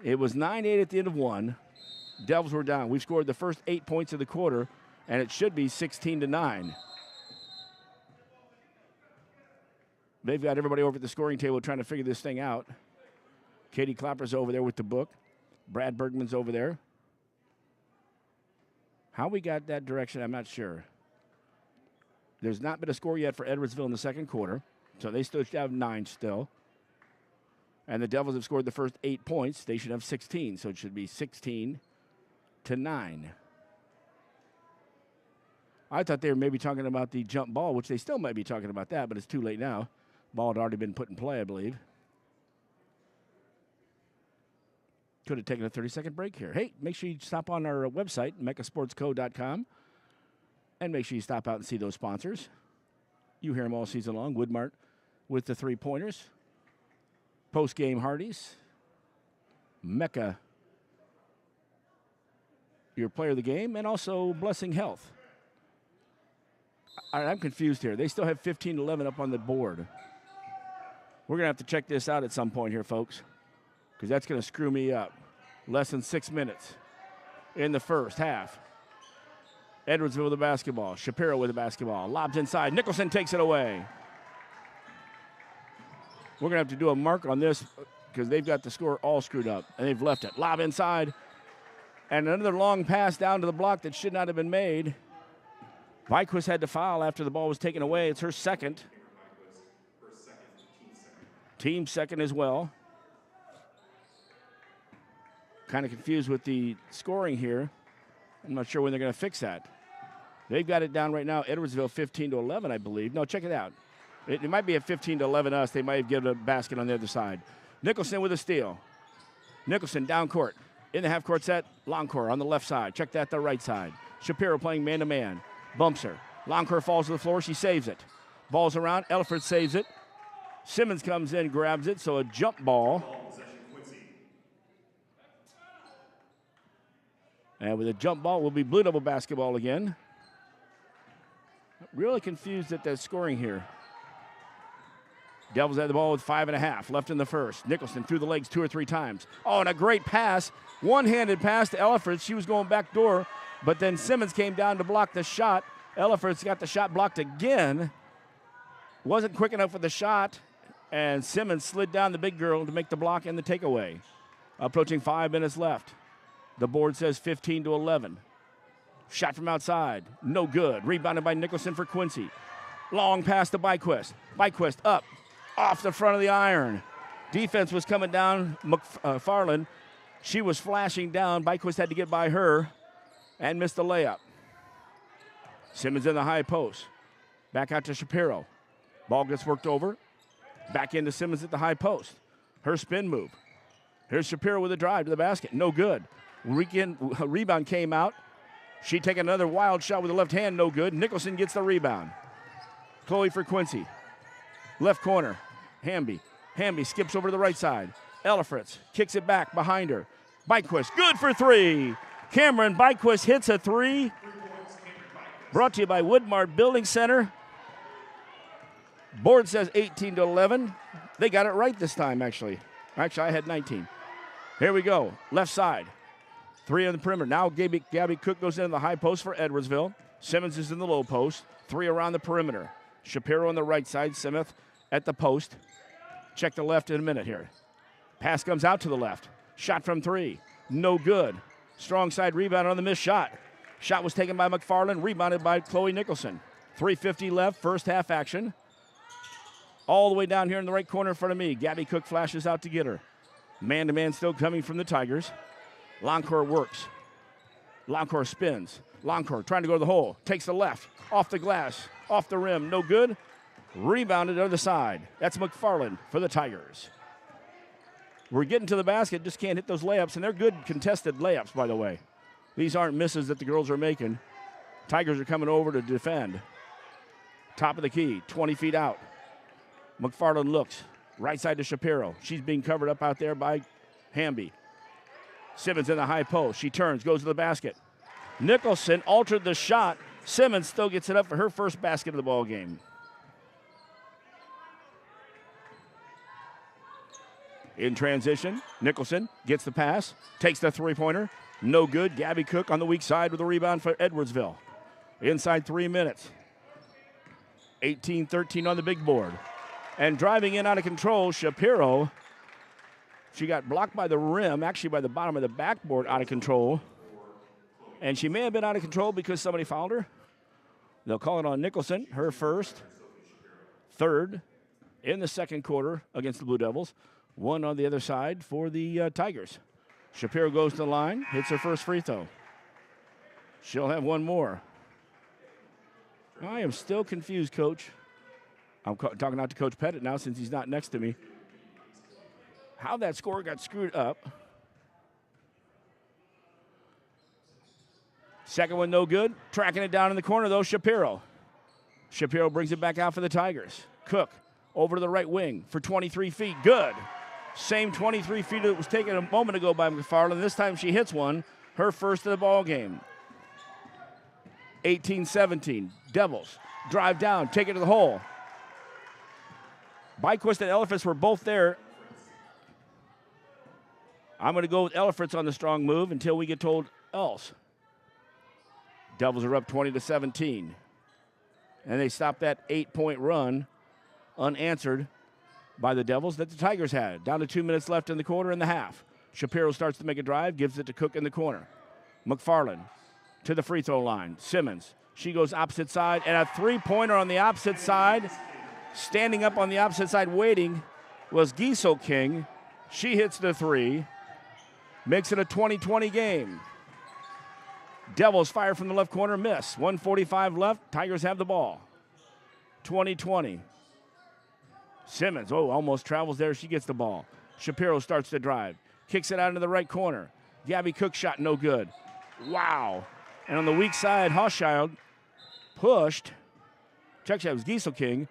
it was 9-8 at the end of one. Devils were down. We've scored the first 8 points of the quarter, and it should be 16-9. They've got everybody over at the scoring table trying to figure this thing out. Katie Clapper's over there with the book. Brad Bergman's over there. How we got that direction, I'm not sure. There's not been a score yet for Edwardsville in the second quarter, so they still should have 9 still. And the Devils have scored the first 8 points. They should have 16, so it should be 16-9. I thought they were maybe talking about the jump ball, which they still might be talking about that, but it's too late now. Ball had already been put in play, I believe. Could have taken a 30-second break here. Hey, make sure you stop on our website, meccasportsco.com, and make sure you stop out and see those sponsors. You hear them all season long. Woodmart with the 3-pointers. Postgame Hardee's. Mecca, your player of the game, and also Blessing Health. I'm confused here. They still have 15-11 up on the board. We're going to have to check this out at some point here, folks, because that's going to screw me up. Less than 6 minutes in the first half. Edwardsville with the basketball. Shapiro with the basketball. Lobs inside. Nicholson takes it away. We're going to have to do a mark on this because they've got the score all screwed up, and they've left it. Lob inside. And another long pass down to the block that should not have been made. Vikwas had to foul after the ball was taken away. It's her second. Team second as well. Kind of confused with the scoring here. I'm not sure when they're going to fix that. They've got it down right now. Edwardsville 15-11, I believe. No, check it out. It might be a 15-11 us. They might have given a basket on the other side. Nicholson with a steal. Nicholson down court. In the half-court set, Longcore on the left side. Check that, the right side. Shapiro playing man-to-man. Bumps her. Longcore falls to the floor. She saves it. Ball's around. Elford saves it. Simmons comes in, grabs it, so a jump ball. And with a jump ball, will be Blue Devil basketball again. Really confused at that scoring here. Devils had the ball with 5.5 left in the first. Nicholson through the legs 2 or 3 times. Oh, and a great pass. One-handed pass to Elliford. She was going back door, but then Simmons came down to block the shot. Elliford's got the shot blocked again. Wasn't quick enough with the shot, and Simmons slid down the big girl to make the block and the takeaway. Approaching 5 minutes left. The board says 15-11. Shot from outside. No good. Rebounded by Nicholson for Quincy. Long pass to Byquist. Byquist up. Off the front of the iron. Defense was coming down. McFarland. She was flashing down. Byquist had to get by her and missed the layup. Simmons in the high post. Back out to Shapiro. Ball gets worked over. Back into Simmons at the high post. Her spin move. Here's Shapiro with a drive to the basket. No good. Rebound came out. She taking another wild shot with the left hand. No good. Nicholson gets the rebound. Chloe for Quincy. Left corner. Hamby. Hamby skips over to the right side. Ellifritz kicks it back behind her. Byquist, good for 3. Cameron Byquist hits a 3. Brought to you by Woodmart Building Center. Board says 18-11. They got it right this time, actually. Actually, I had 19. Here we go. Left side. 3 on the perimeter. Now Gabby Cook goes into the high post for Edwardsville. Simmons is in the low post. 3 around the perimeter. Shapiro on the right side. Simmons at the post. Check the left in a minute here. Pass comes out to the left. Shot from 3. No good. Strong side rebound on the missed shot. Shot was taken by McFarland. Rebounded by Chloe Nicholson. 3:50 left. First half action. All the way down here in the right corner in front of me. Gabby Cook flashes out to get her. Man-to-man still coming from the Tigers. Longcore works. Longcore spins. Longcore trying to go to the hole. Takes the left. Off the glass. Off the rim. No good. Rebounded to the side. That's McFarland for the Tigers. We're getting to the basket. Just can't hit those layups. And they're good contested layups, by the way. These aren't misses that the girls are making. Tigers are coming over to defend. Top of the key, 20 feet out. McFarland looks. Right side to Shapiro. She's being covered up out there by Hamby. Simmons in the high post. She turns, goes to the basket. Nicholson altered the shot. Simmons still gets it up for her first basket of the ball game. In transition, Nicholson gets the pass, takes the three-pointer. No good. Gabby Cook on the weak side with a rebound for Edwardsville. Inside 3 minutes. 18-13 on the big board. And driving in out of control, Shapiro. She got blocked by the rim, actually by the bottom of the backboard, out of control. And she may have been out of control because somebody fouled her. They'll call it on Nicholson, her first, third in the second quarter against the Blue Devils. One on the other side for the Tigers. Shapiro goes to the line, hits her first free throw. She'll have one more. I am still confused, Coach. I'm talking out to Coach Pettit now since he's not next to me. How that score got screwed up. Second one, no good. Tracking it down in the corner, though, Shapiro. Shapiro brings it back out for the Tigers. Cook over to the right wing for 23 feet. Good. Same 23 feet that was taken a moment ago by McFarland. This time she hits one, her first of the ball game. 18-17. Devils drive down, take it to the hole. Byquist and Elifritz were both there. I'm going to go with Elifritz on the strong move until we get told else. Devils are up 20-17. And they stopped that 8-point run unanswered by the Devils that the Tigers had. Down to 2 minutes left in the quarter and the half. Shapiro starts to make a drive, gives it to Cook in the corner. McFarland to the free throw line. Simmons, she goes opposite side, and a three-pointer on the opposite side. Standing up on the opposite side waiting was Giesel King. She hits the three. Makes it a 20-20 game. Devils fire from the left corner, miss. 1:45 left, Tigers have the ball. 20-20. Simmons, almost travels there. She gets the ball. Shapiro starts to drive. Kicks it out into the right corner. Gabby Cook shot no good. Wow. And on the weak side, Hochschild pushed. Check that was Giesel King.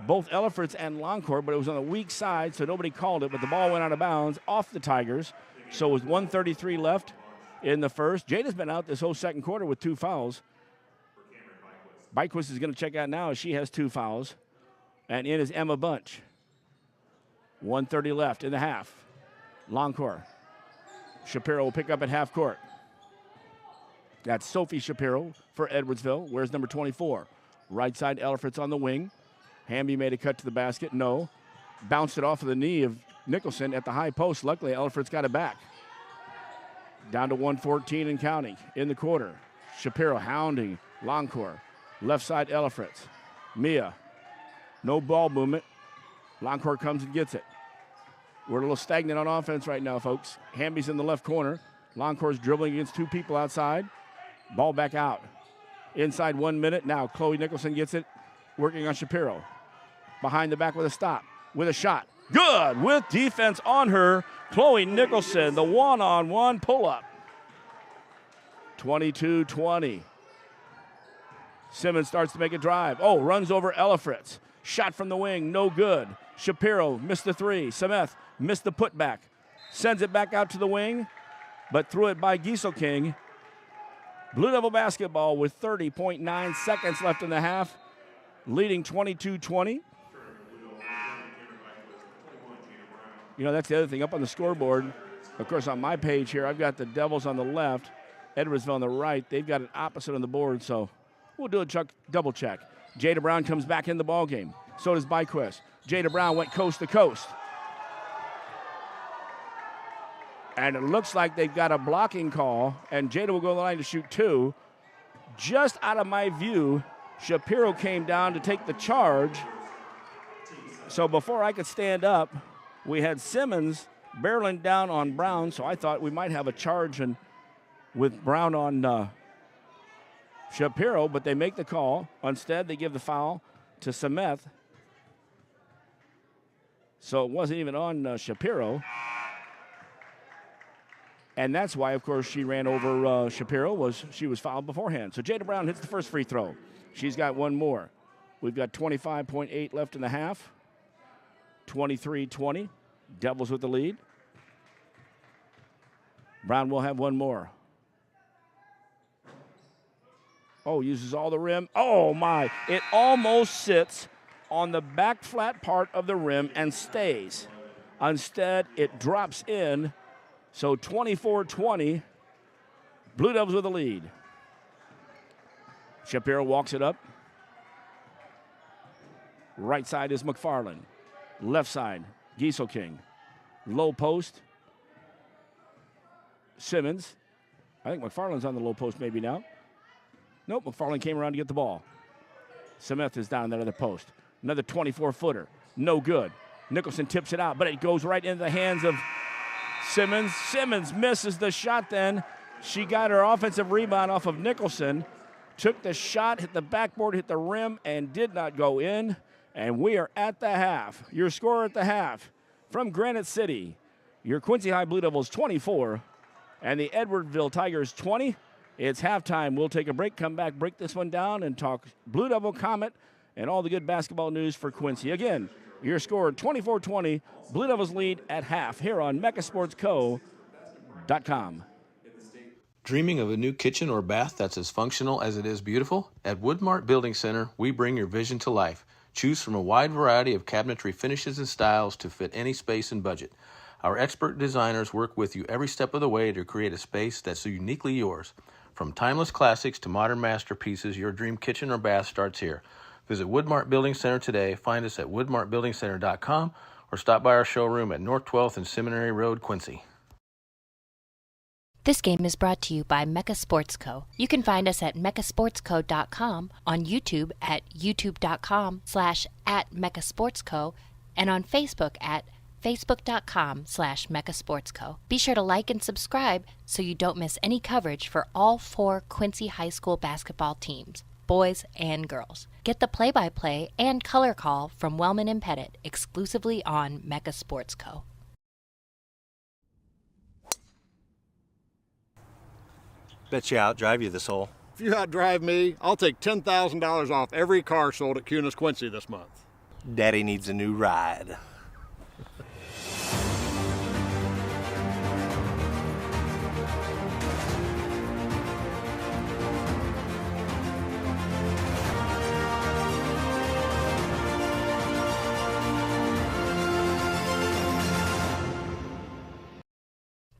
Both Elifritz and Longcourt, but it was on the weak side, so nobody called it, but the ball went out of bounds off the Tigers. So with 1:33 left in the first. Jada's been out this whole second quarter with 2 fouls. Byquist is going to check out now as she has 2 fouls. And in is Emma Bunch. 1:30 left in the half. Longcourt. Shapiro will pick up at half court. That's Sophie Shapiro for Edwardsville. Where's number 24? Right side, Elifritz on the wing. Hamby made a cut to the basket. No. Bounced it off of the knee of Nicholson at the high post. Luckily, Elifritz got it back. Down to 1:14 and counting in the quarter. Shapiro hounding Longcourt. Left side, Elifritz. Mia. No ball movement. Longcourt comes and gets it. We're a little stagnant on offense right now, folks. Hamby's in the left corner. Longcourt's dribbling against 2 people outside. Ball back out. Inside 1 minute. Now Chloe Nicholson gets it. Working on Shapiro. Behind the back with a stop. With a shot. Good. With defense on her. Chloe Nicholson, the one-on-one pull-up. 22-20. Simmons starts to make a drive. Runs over Elifritz. Shot from the wing. No good. Shapiro missed the 3. Sameth missed the putback. Sends it back out to the wing, but threw it by Giesel King. Blue Devil basketball with 30.9 seconds left in the half, leading 22-20. That's the other thing. Up on the scoreboard, of course, on my page here, I've got the Devils on the left, Edwardsville on the right. They've got it opposite on the board, so we'll do a double check. Jada Brown comes back in the ball game. So does Byquist. Jada Brown went coast to coast. And it looks like they've got a blocking call, and Jada will go to the line to shoot 2. Just out of my view, Shapiro came down to take the charge. So before I could stand up, we had Simmons barreling down on Brown, so I thought we might have a charge with Brown on Shapiro, but they make the call. Instead, they give the foul to Sameth. So it wasn't even on Shapiro. And that's why, of course, she ran over Shapiro. She was fouled beforehand. So Jada Brown hits the first free throw. She's got one more. We've got 25.8 left in the half. 23-20. Devils with the lead. Brown will have one more. Oh, uses all the rim. Oh, my. It almost sits on the back flat part of the rim and stays. Instead, it drops in. So 24-20, Blue Devils with the lead. Shapiro walks it up. Right side is McFarland. Left side, Gieselking. Low post, Simmons. I think McFarland's on the low post maybe now. Nope, McFarland came around to get the ball. Smith is down that other post. Another 24-footer. No good. Nicholson tips it out, but it goes right into the hands of Simmons. Simmons misses the shot then. She got her offensive rebound off of Nicholson. Took the shot, hit the backboard, hit the rim, and did not go in. And we are at the half. Your score at the half from Granite City. Your Quincy High Blue Devils 24 and the Edwardsville Tigers 20. It's halftime. We'll take a break, come back, break this one down, and talk Blue Devil Comet and all the good basketball news for Quincy. Again, your score 24-20. Blue Devils lead at half here on MechaSportsCo.com. Dreaming of a new kitchen or bath that's as functional as it is beautiful? At Woodmart Building Center, we bring your vision to life. Choose from a wide variety of cabinetry finishes and styles to fit any space and budget. Our expert designers work with you every step of the way to create a space that's so uniquely yours. From timeless classics to modern masterpieces, your dream kitchen or bath starts here. Visit Woodmart Building Center today. Find us at woodmartbuildingcenter.com or stop by our showroom at North 12th and Seminary Road, Quincy. This game is brought to you by Mecha Sports Co. You can find us at mechasportsco.com, on YouTube at youtube.com/@mechasportsco, and on Facebook at facebook.com/mechasportsco. Be sure to like and subscribe so you don't miss any coverage for all 4 Quincy High School basketball teams, boys and girls. Get the play-by-play and color call from Wellman and Pettit exclusively on Mecha Sports Co. Bet you outdrive you this hole. If you outdrive me, I'll take $10,000 off every car sold at QHS Quincy this month. Daddy needs a new ride.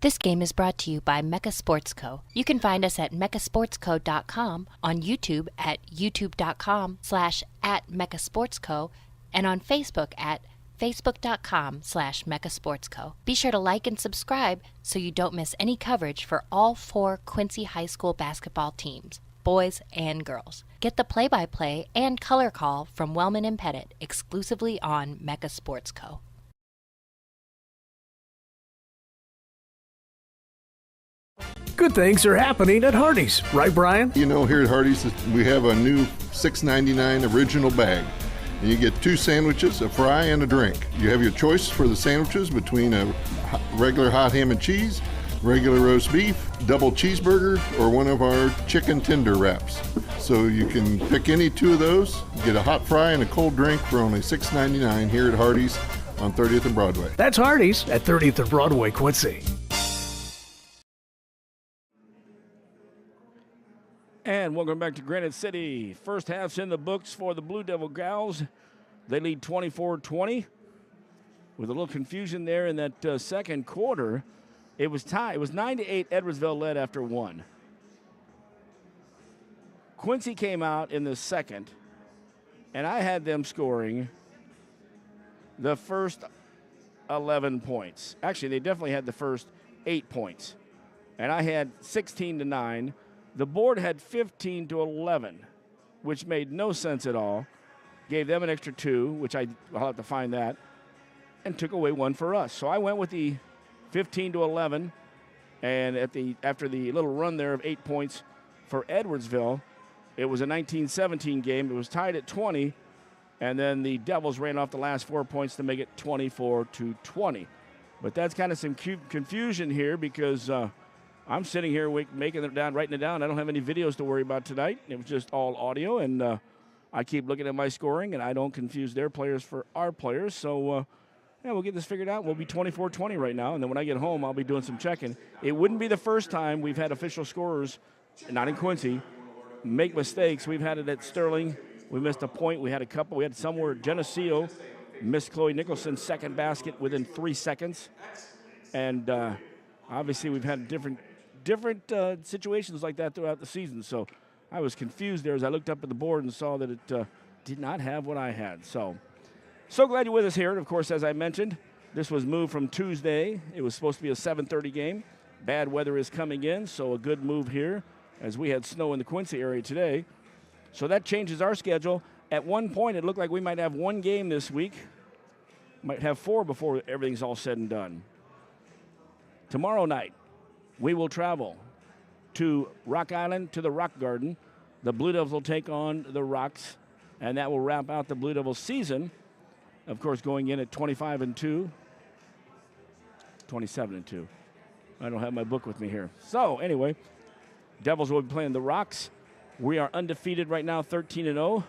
This game is brought to you by Mecha Sports Co. You can find us at mechasportsco.com, on YouTube at youtube.com/@mechasportsco, and on Facebook at facebook.com/mechasportsco. Be sure to like and subscribe so you don't miss any coverage for all 4 Quincy High School basketball teams, boys and girls. Get the play-by-play and color call from Wellman and Pettit exclusively on Mecha Sports Co. Good things are happening at Hardee's, right, Brian? You know, here at Hardee's, we have a new $6.99 original bag. And you get 2 sandwiches, a fry, and a drink. You have your choice for the sandwiches between a regular hot ham and cheese, regular roast beef, double cheeseburger, or one of our chicken tender wraps. So you can pick any 2 of those, get a hot fry and a cold drink for only $6.99 here at Hardee's on 30th and Broadway. That's Hardee's at 30th and Broadway, Quincy. And welcome back to Granite City. First half's in the books for the Blue Devil Gals. They lead 24-20 with a little confusion there in that second quarter. It was tied. It was 9-8. Edwardsville led after 1. Quincy came out in the second, and I had them scoring the first 11 points. Actually, they definitely had the first 8 points, and I had 16-9. The board had 15-11, which made no sense at all. Gave them an extra 2, which I'll have to find that, and took away 1 for us. So I went with the 15-11, and after the little run there of 8 points for Edwardsville, it was a 19-17 game. It was tied at 20, and then the Devils ran off the last 4 points to make it 24-20. But that's kind of some confusion here because I'm sitting here making it down, writing it down. I don't have any videos to worry about tonight. It was just all audio, and I keep looking at my scoring, and I don't confuse their players for our players. So, yeah, we'll get this figured out. We'll be 24-20 right now, and then when I get home, I'll be doing some checking. It wouldn't be the first time we've had official scorers, not in Quincy, make mistakes. We've had it at Sterling. We missed a point. We had a couple. We had somewhere Geneseo missed Chloe Nicholson's second basket within 3 seconds. And obviously we've had different situations like that throughout the season. So I was confused there as I looked up at the board and saw that it did not have what I had. So glad you're with us here. And, of course, as I mentioned, this was moved from Tuesday. It was supposed to be a 7:30 game. Bad weather is coming in, so a good move here as we had snow in the Quincy area today. So that changes our schedule. At one point, it looked like we might have one game this week. Might have 4 before everything's all said and done. Tomorrow night, we will travel to Rock Island, to the Rock Garden. The Blue Devils will take on the Rocks, and that will wrap out the Blue Devils season. Of course, going in at 25-2, 27-2. I don't have my book with me here. So, anyway, Devils will be playing the Rocks. We are undefeated right now, 13-0.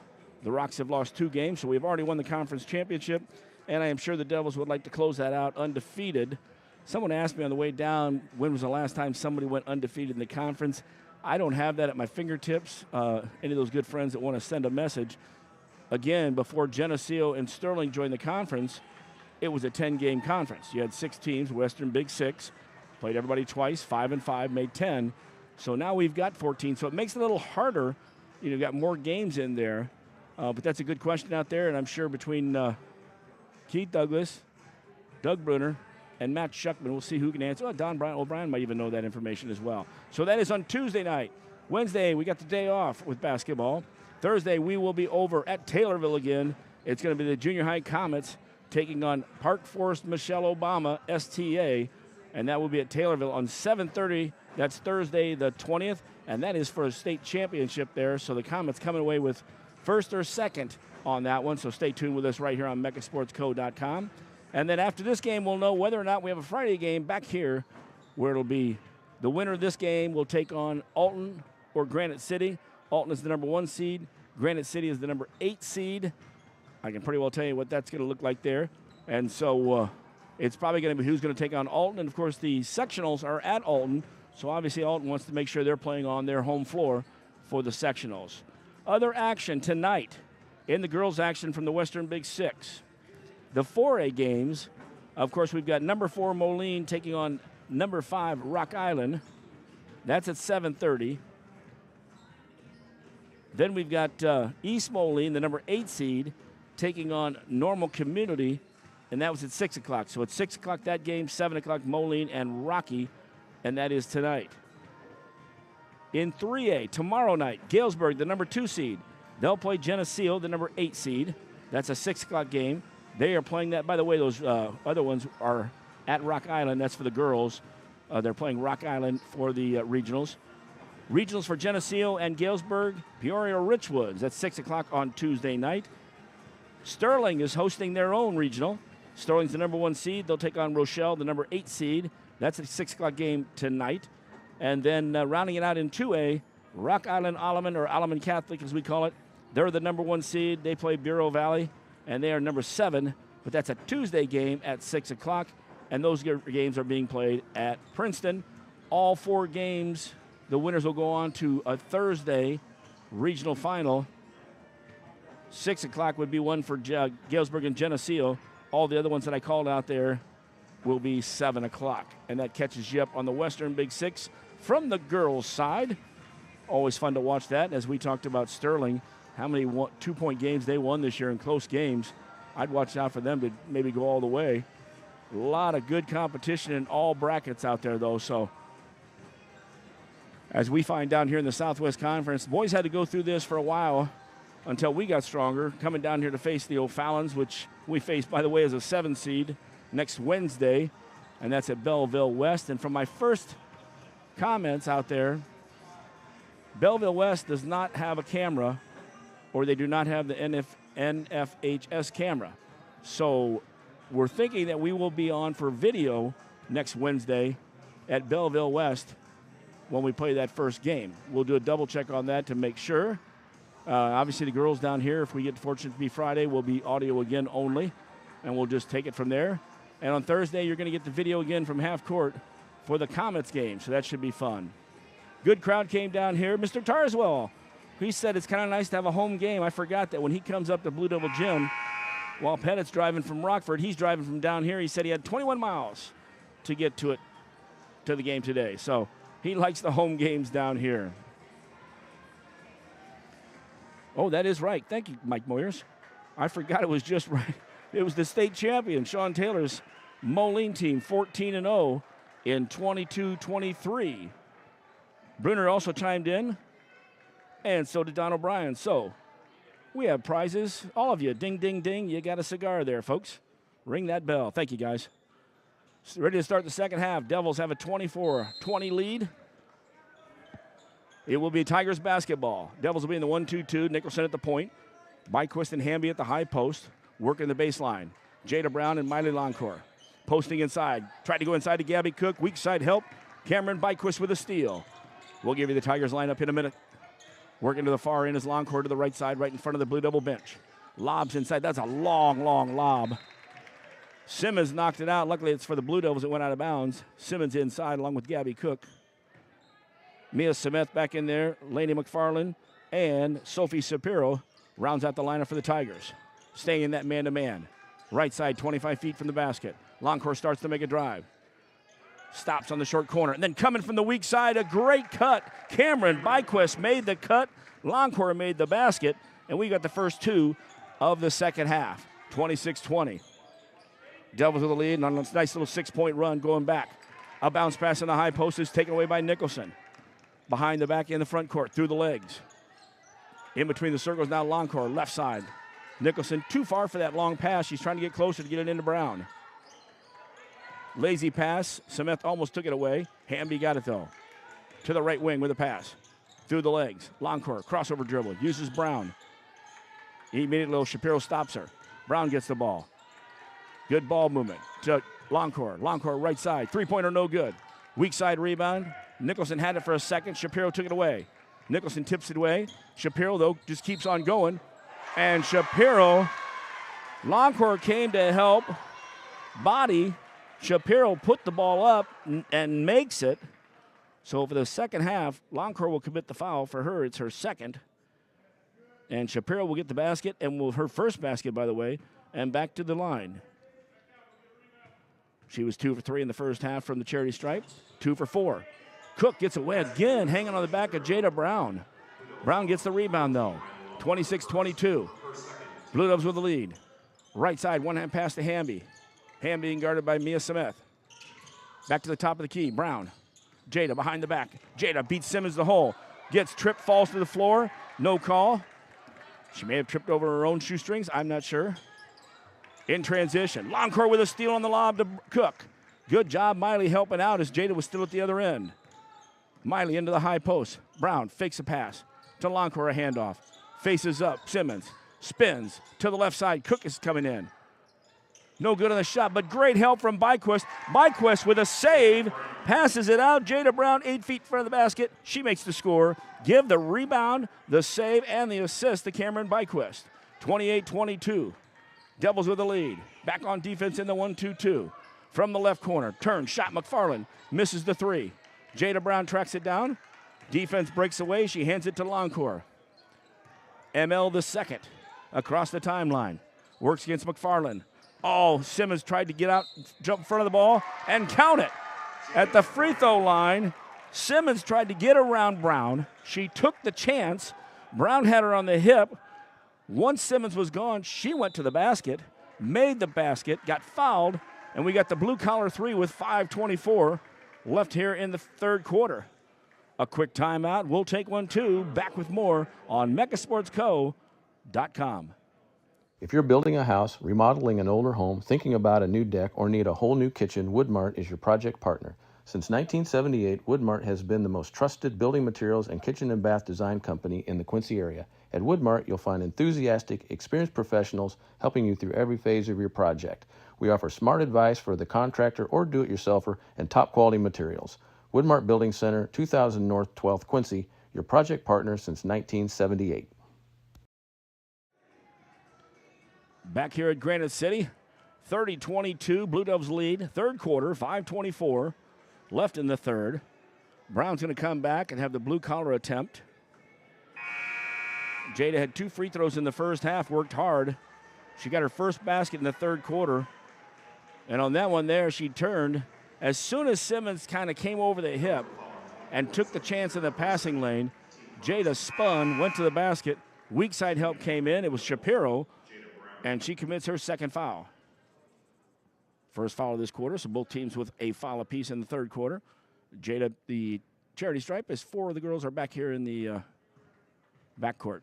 The Rocks have lost 2 games, so we've already won the conference championship, and I am sure the Devils would like to close that out undefeated. Someone asked me on the way down, when was the last time somebody went undefeated in the conference? I don't have that at my fingertips. Any of those good friends that want to send a message. Again, before Geneseo and Sterling joined the conference, it was a 10-game conference. You had 6 teams, Western Big 6, played everybody twice, 5-5, made 10. So now we've got 14, so it makes it a little harder. You know, got more games in there. But that's a good question out there, and I'm sure between Keith Douglas, Doug Brunner, and Matt Schuckman, we'll see who can answer. Oh, Don O'Brien might even know that information as well. So that is on Tuesday night. Wednesday, we got the day off with basketball. Thursday, we will be over at Taylorville again. It's going to be the Junior High Comets taking on Park Forest Michelle Obama, STA, and that will be at Taylorville on 7:30. That's Thursday the 20th, and that is for a state championship there. So the Comets coming away with first or second on that one. So stay tuned with us right here on megasportsco.com. And then after this game, we'll know whether or not we have a Friday game back here where it'll be the winner of this game will take on Alton or Granite City. Alton is the number 1 seed. Granite City is the number 8 seed. I can pretty well tell you what that's going to look like there. And so it's probably going to be who's going to take on Alton. And, of course, the sectionals are at Alton. So, obviously, Alton wants to make sure they're playing on their home floor for the sectionals. Other action tonight in the girls' action from the Western Big 6. The 4A games, of course, we've got number 4 Moline taking on number 5 Rock Island. That's at 7:30. Then we've got East Moline, the number 8 seed, taking on Normal Community, and that was at 6 o'clock. So at 6 o'clock that game, 7 o'clock Moline and Rocky, and that is tonight. In 3A, tomorrow night, Galesburg, the number 2 seed, they'll play Geneseo, the number 8 seed. That's a 6 o'clock game. They are playing that. By the way, those other ones are at Rock Island. That's for the girls. They're playing Rock Island for the regionals. Regionals for Geneseo and Galesburg, Peoria Richwoods. That's 6 o'clock on Tuesday night. Sterling is hosting their own regional. Sterling's the number 1 seed. They'll take on Rochelle, the number 8 seed. That's a 6 o'clock game tonight. And then rounding it out in 2A, Rock Island Alleman, or Alleman Catholic as we call it. They're the number 1 seed. They play Bureau Valley, and they are number 7. But that's a Tuesday game at 6 o'clock, and those games are being played at Princeton. All 4 games, the winners will go on to a Thursday regional final. 6 o'clock would be one for Galesburg and Geneseo. All the other ones that I called out there will be 7 o'clock. And that catches you up on the Western Big 6 from the girls' side. Always fun to watch that. As we talked about Sterling, how many 2-point games they won this year in close games. I'd watch out for them to maybe go all the way. A lot of good competition in all brackets out there, though. So as we find down here in the Southwest Conference, boys had to go through this for a while until we got stronger, coming down here to face the O'Fallons, which we face, by the way, as a 7 seed next Wednesday, and that's at Belleville West. And from my first comments out there, Belleville West does not have a camera, or they do not have the NFHS camera. So we're thinking that we will be on for video next Wednesday at Belleville West when we play that first game. We'll do a double check on that to make sure. Obviously, the girls down here, if we get fortunate to be Friday, will be audio again only, and we'll just take it from there. And on Thursday, you're going to get the video again from half court for the Comets game, so that should be fun. Good crowd came down here. Mr. Tarswell, he said it's kind of nice to have a home game. I forgot that when he comes up to Blue Devil Gym, while Pettit's driving from Rockford, he's driving from down here. He said he had 21 miles to get to the game today. So he likes the home games down here. Oh, that is right. Thank you, Mike Moyers. I forgot it was just right. It was the state champion, Sean Taylor's Moline team, 14-0 in 22-23. Brunner also chimed in, and so did Don O'Brien. So we have prizes. All of you, ding, ding, ding. You got a cigar there, folks. Ring that bell. Thank you, guys. Ready to start the second half. Devils have a 24-20 lead. It will be Tigers basketball. Devils will be in the 1-2-2. Nicholson at the point. Byquist and Hamby at the high post. Working the baseline. Jada Brown and Miley Loncourt. Posting inside. Tried to go inside to Gabby Cook. Weak side help. Cameron Byquist with a steal. We'll give you the Tigers lineup in a minute. Working to the far end is Loncourt to the right side, right in front of the Blue Devil bench. Lobs inside. That's a long, long lob. Simmons knocked it out. Luckily, it's for the Blue Devils. It went out of bounds. Simmons inside along with Gabby Cook. Mia Smith back in there. Laney McFarland and Sophie Shapiro rounds out the lineup for the Tigers. Staying in that man-to-man. Right side, 25 feet from the basket. Loncourt starts to make a drive. Stops on the short corner. And then coming from the weak side, a great cut. Cameron Byquist made the cut. Loncourt made the basket. And we got the first two of the second half. 26-20. Devils with the lead. And on a nice little 6-point run going back. A bounce pass in the high post is taken away by Nicholson. Behind the back in the front court, through the legs. In between the circles now Loncourt, left side. Nicholson too far for that long pass. She's trying to get closer to get it into Brown. Lazy pass. Smith almost took it away. Hamby got it, though. To the right wing with a pass. Through the legs. Loncourt, crossover dribble. Uses Brown. Immediately, Shapiro stops her. Brown gets the ball. Good ball movement to Loncourt. Loncourt right side. Three-pointer no good. Weak side rebound. Nicholson had it for a second. Shapiro took it away. Nicholson tips it away. Shapiro, though, just keeps on going. And Shapiro, Loncourt came to help body. Shapiro put the ball up and makes it. So for the second half, Loncourt will commit the foul. For her, it's her second. And Shapiro will get the basket, and her first basket, by the way, and back to the line. She was 2 for 3 in the first half from the charity stripe, 2 for 4. Cook gets away again, hanging on the back of Jada Brown. Brown gets the rebound, though. 26-22. Blue Devils with the lead. Right side, one-hand pass to Hamby. Hamby being guarded by Mia Smith. Back to the top of the key. Brown. Jada behind the back. Jada beats Simmons the hole. Gets tripped, falls to the floor. No call. She may have tripped over her own shoestrings. I'm not sure. In transition. Loncourt with a steal on the lob to Cook. Good job, Miley, helping out as Jada was still at the other end. Miley into the high post. Brown fakes a pass to Loncourt, a handoff. Faces up. Simmons spins to the left side. Cook is coming in. No good on the shot, but great help from Byquist. Byquist with a save. Passes it out. Jada Brown 8 feet in front of the basket. She makes the score. Give the rebound, the save, and the assist to Cameron Byquist. 28-22. Devils with the lead. Back on defense in the 1-2-2. From the left corner. Turn. Shot. McFarland misses the three. Jada Brown tracks it down. Defense breaks away. She hands it to Loncourt. ML the second. Across the timeline. Works against McFarland. Oh, Simmons tried to get out, jump in front of the ball, and count it. At the free throw line, Simmons tried to get around Brown. She took the chance. Brown had her on the hip. Once Simmons was gone, she went to the basket, made the basket, got fouled, and we got the blue-collar three with 5:24 left here in the third quarter. A quick timeout. We'll take one, too. Back with more on megasportsco.com. If you're building a house, remodeling an older home, thinking about a new deck, or need a whole new kitchen, Woodmart is your project partner. Since 1978, Woodmart has been the most trusted building materials and kitchen and bath design company in the Quincy area. At Woodmart, you'll find enthusiastic, experienced professionals helping you through every phase of your project. We offer smart advice for the contractor or do-it-yourselfer and top-quality materials. Woodmart Building Center, 2000 North 12th Quincy, your project partner since 1978. Back here at Granite City, 30-22, Blue Devils lead. Third quarter, 5:24 left in the third. Brown's going to come back and have the blue collar attempt. Jada had 2 free throws in the first half, worked hard. She got her first basket in the third quarter. And on that one there, she turned. As soon as Simmons kind of came over the hip and took the chance in the passing lane, Jada spun, went to the basket. Weak side help came in. It was Shapiro, and she commits her second foul. First foul of this quarter, so both teams with a foul apiece in the third quarter. Jada, the charity stripe, as 4 of the girls are back here in the backcourt.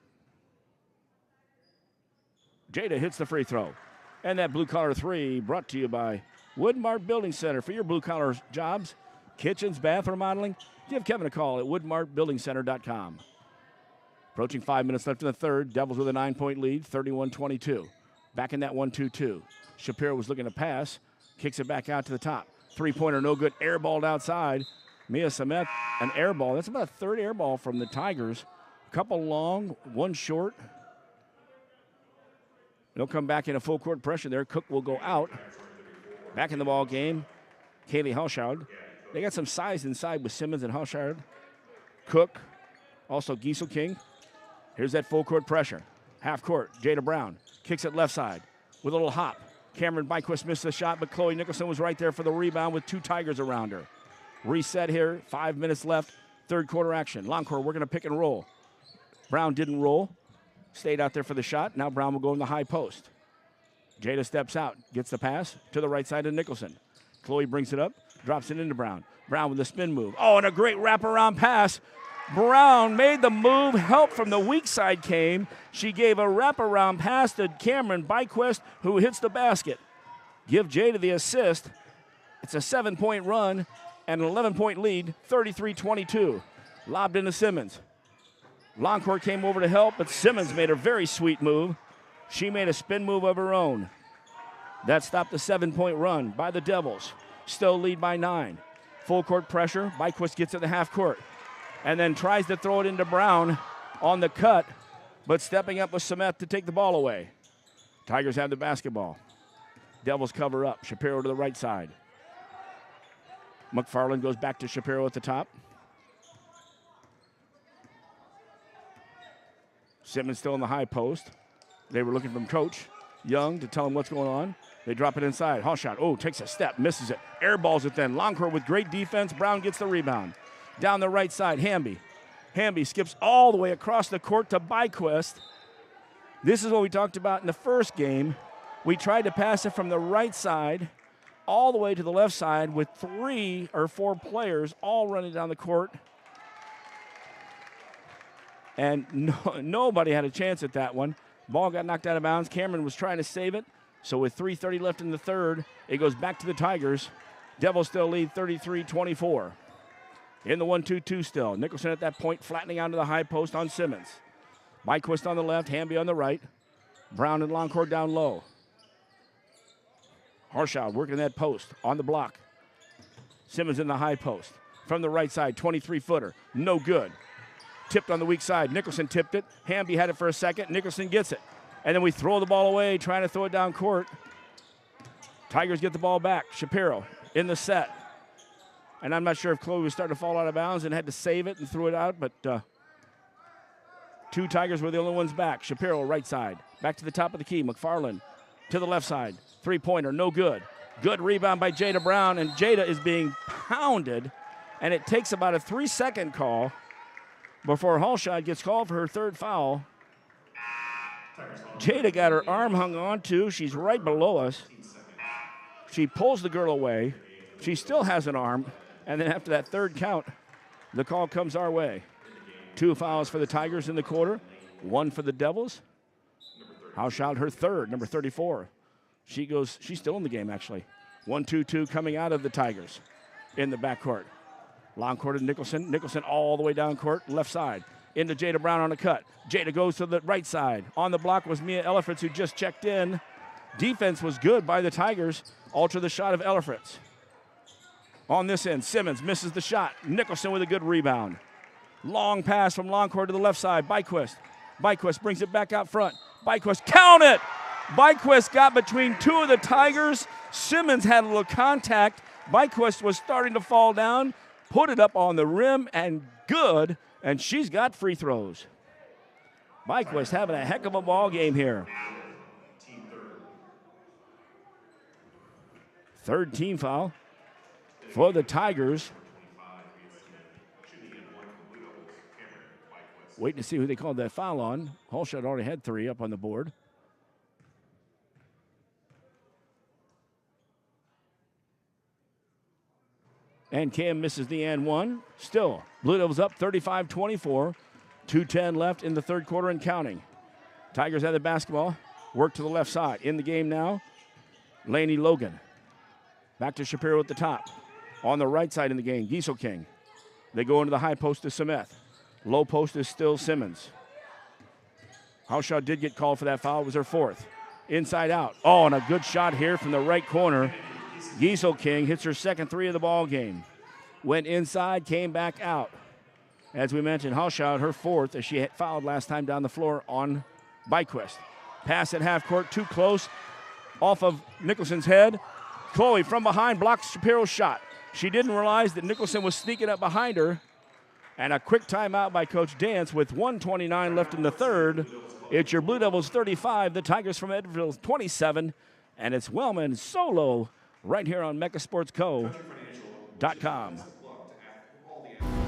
Jada hits the free throw. And that blue-collar 3 brought to you by Woodmart Building Center. For your blue-collar jobs, kitchens, bath remodeling, give Kevin a call at woodmartbuildingcenter.com. Approaching 5 minutes left in the third. Devils with a 9-point lead, 31-22. Back in that 1-2-2. Shapiro was looking to pass. Kicks it back out to the top. Three-pointer, no good. Airballed outside. Mia Samet, an air ball. That's about a third air ball from the Tigers. A couple long, one short. They'll come back in a full court pressure there. Cook will go out. Back in the ball game, Kaylee Halshard. They got some size inside with Simmons and Halshard. Cook, also Giesel King. Here's that full court pressure. Half court, Jada Brown kicks it left side with a little hop. Cameron Byquist missed the shot, but Chloe Nicholson was right there for the rebound with 2 Tigers around her. Reset here, 5 minutes left, third quarter action. Longcore working a pick and roll. Brown didn't roll, stayed out there for the shot. Now Brown will go in the high post. Jada steps out, gets the pass to the right side of Nicholson. Chloe brings it up, drops it into Brown. Brown with a spin move. Oh, and a great wraparound pass. Brown made the move. Help from the weak side came. She gave a wraparound pass to Cameron Byquist, who hits the basket. Give Jada the assist. It's a 7-point run and an 11-point lead, 33-22. Lobbed into Simmons. Longcourt came over to help, but Simmons made a very sweet move. She made a spin move of her own. That stopped the 7-point run by the Devils. Still lead by 9. Full court pressure. Byquist gets it to half court and then tries to throw it into Brown on the cut, but stepping up with Samet to take the ball away. Tigers have the basketball. Devils cover up. Shapiro to the right side. McFarland goes back to Shapiro at the top. Simmons still in the high post. They were looking from Coach Young to tell him what's going on. They drop it inside. Hall shot. Oh, takes a step, misses it. Airballs it then. Longcourt with great defense. Brown gets the rebound. Down the right side, Hamby. Hamby skips all the way across the court to Byquist. This is what we talked about in the first game. We tried to pass it from the right side all the way to the left side with 3 or 4 players all running down the court. And nobody had a chance at that one. Ball got knocked out of bounds. Cameron was trying to save it. So with 3:30 left in the third, it goes back to the Tigers. Devils still lead 33-24. In the 1-2-2 still. Nicholson at that point flattening out to the high post on Simmons. Byquist on the left, Hamby on the right. Brown and Longcourt down low. Harshaw working that post on the block. Simmons in the high post. From the right side, 23-footer. No good. Tipped on the weak side. Nicholson tipped it. Hamby had it for a second. Nicholson gets it. And then we throw the ball away, trying to throw it down court. Tigers get the ball back. Shapiro in the set. And I'm not sure if Chloe was starting to fall out of bounds and had to save it and threw it out, but 2 Tigers were the only ones back. Shapiro, right side. Back to the top of the key. McFarland to the left side. 3-pointer, no good. Good rebound by Jada Brown, and Jada is being pounded, and it takes about a 3-second call before Halshad gets called for her third foul. Jada got her arm hung on to. She's right below us. She pulls the girl away. She still has an arm. And then after that third count, the call comes our way. 2 fouls for the Tigers in the quarter, 1 for the Devils. Halshad, her third, number 34. She's still in the game, actually. 1-2-2 coming out of the Tigers in the backcourt. Long court to Nicholson. Nicholson all the way down court, left side. Into Jada Brown on a cut. Jada goes to the right side. On the block was Mia Elifritz, who just checked in. Defense was good by the Tigers. Alter the shot of Elifritz. On this end, Simmons misses the shot. Nicholson with a good rebound. Long pass from Longcourt to the left side. Byquist. Byquist brings it back out front. Byquist, count it! Byquist got between two of the Tigers. Simmons had a little contact. Byquist was starting to fall down, put it up on the rim, and good, and she's got free throws. Byquist having a heck of a ball game here. Third team foul for the Tigers. Waiting to see who they called that foul on. Holshot already had 3 up on the board. And Cam misses the and one. Still, Blue Devils up 35-24. 2:10 left in the third quarter and counting. Tigers have the basketball. Work to the left side. In the game now, Laney Logan. Back to Shapiro at the top. On the right side in the game, Gieselking. They go into the high post to Semeth. Low post is still Simmons. Haushaw did get called for that foul. It was her 4th. Inside out. Oh, and a good shot here from the right corner. Gieselking hits her second 3 of the ball game. Went inside, came back out. As we mentioned, Haushaw, her 4th, as she had fouled last time down the floor on Byquist. Pass at half court, too close. Off of Nicholson's head. Chloe from behind blocks Shapiro's shot. She didn't realize that Nicholson was sneaking up behind her. And a quick timeout by Coach Dance with 1:29 left in the third. It's your Blue Devils 35, the Tigers from Edwardsville 27. And it's Wellman solo right here on MechaSportsCo.com.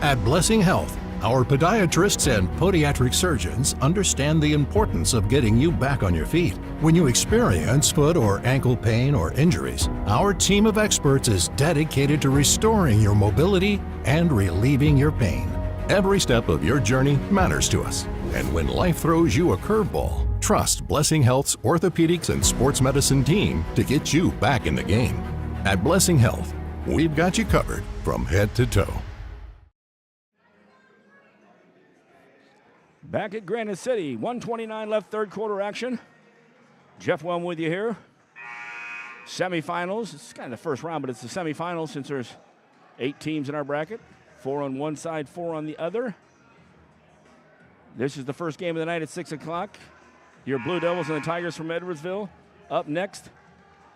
At Blessing Health, our podiatrists and podiatric surgeons understand the importance of getting you back on your feet. When you experience foot or ankle pain or injuries, our team of experts is dedicated to restoring your mobility and relieving your pain. Every step of your journey matters to us. And when life throws you a curveball, trust Blessing Health's orthopedics and sports medicine team to get you back in the game. At Blessing Health, we've got you covered from head to toe. Back at Granite City, 1:29 left, third quarter action. Jeff Wellman with you here. Semifinals. It's kind of the first round, but it's the semifinals since there's 8 teams in our bracket. 4 on one side, 4 on the other. This is the first game of the night at 6 o'clock. Your Blue Devils and the Tigers from Edwardsville. Up next,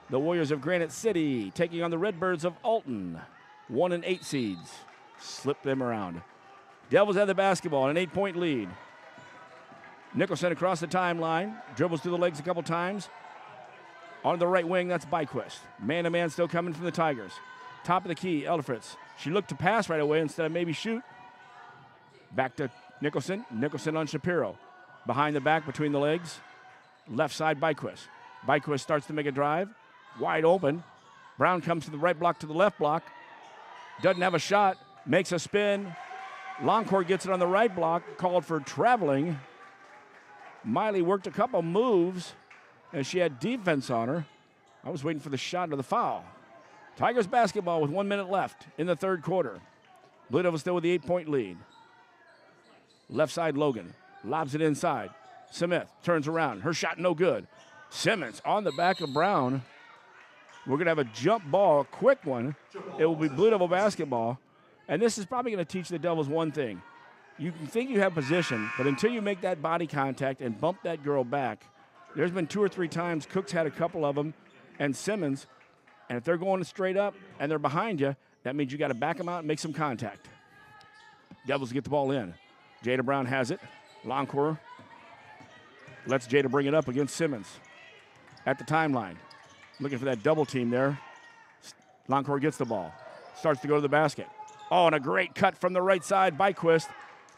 the Warriors of Granite City taking on the Redbirds of Alton. 1 and 8 seeds. Slip them around. Devils have the basketball, an 8-point lead. Nicholson across the timeline, dribbles through the legs a couple times. On the right wing, that's Byquist. Man-to-man still coming from the Tigers. Top of the key, Elderfritz. She looked to pass right away instead of maybe shoot. Back to Nicholson. Nicholson on Shapiro. Behind the back, between the legs. Left side, Byquist. Byquist starts to make a drive. Wide open. Brown comes to the right block to the left block. Doesn't have a shot. Makes a spin. Longcourt gets it on the right block. Called for traveling. Miley worked a couple moves, and she had defense on her. I was waiting for the shot or the foul. Tigers basketball with 1 minute left in the third quarter. Blue Devils still with the 8-point lead. Left side, Logan. Lobs it inside. Smith turns around. Her shot no good. Simmons on the back of Brown. We're going to have a jump ball, a quick one. It will be Blue Devil basketball. And this is probably going to teach the Devils one thing. You can think you have position, but until you make that body contact and bump that girl back, there's been 2 or 3 times, Cook's had a couple of them, and Simmons, and if they're going straight up and they're behind you, that means you got to back them out and make some contact. Devils get the ball in. Jada Brown has it. Longcourt lets Jada bring it up against Simmons at the timeline. Looking for that double team there. Longcourt gets the ball. Starts to go to the basket. Oh, and a great cut from the right side, Byquist.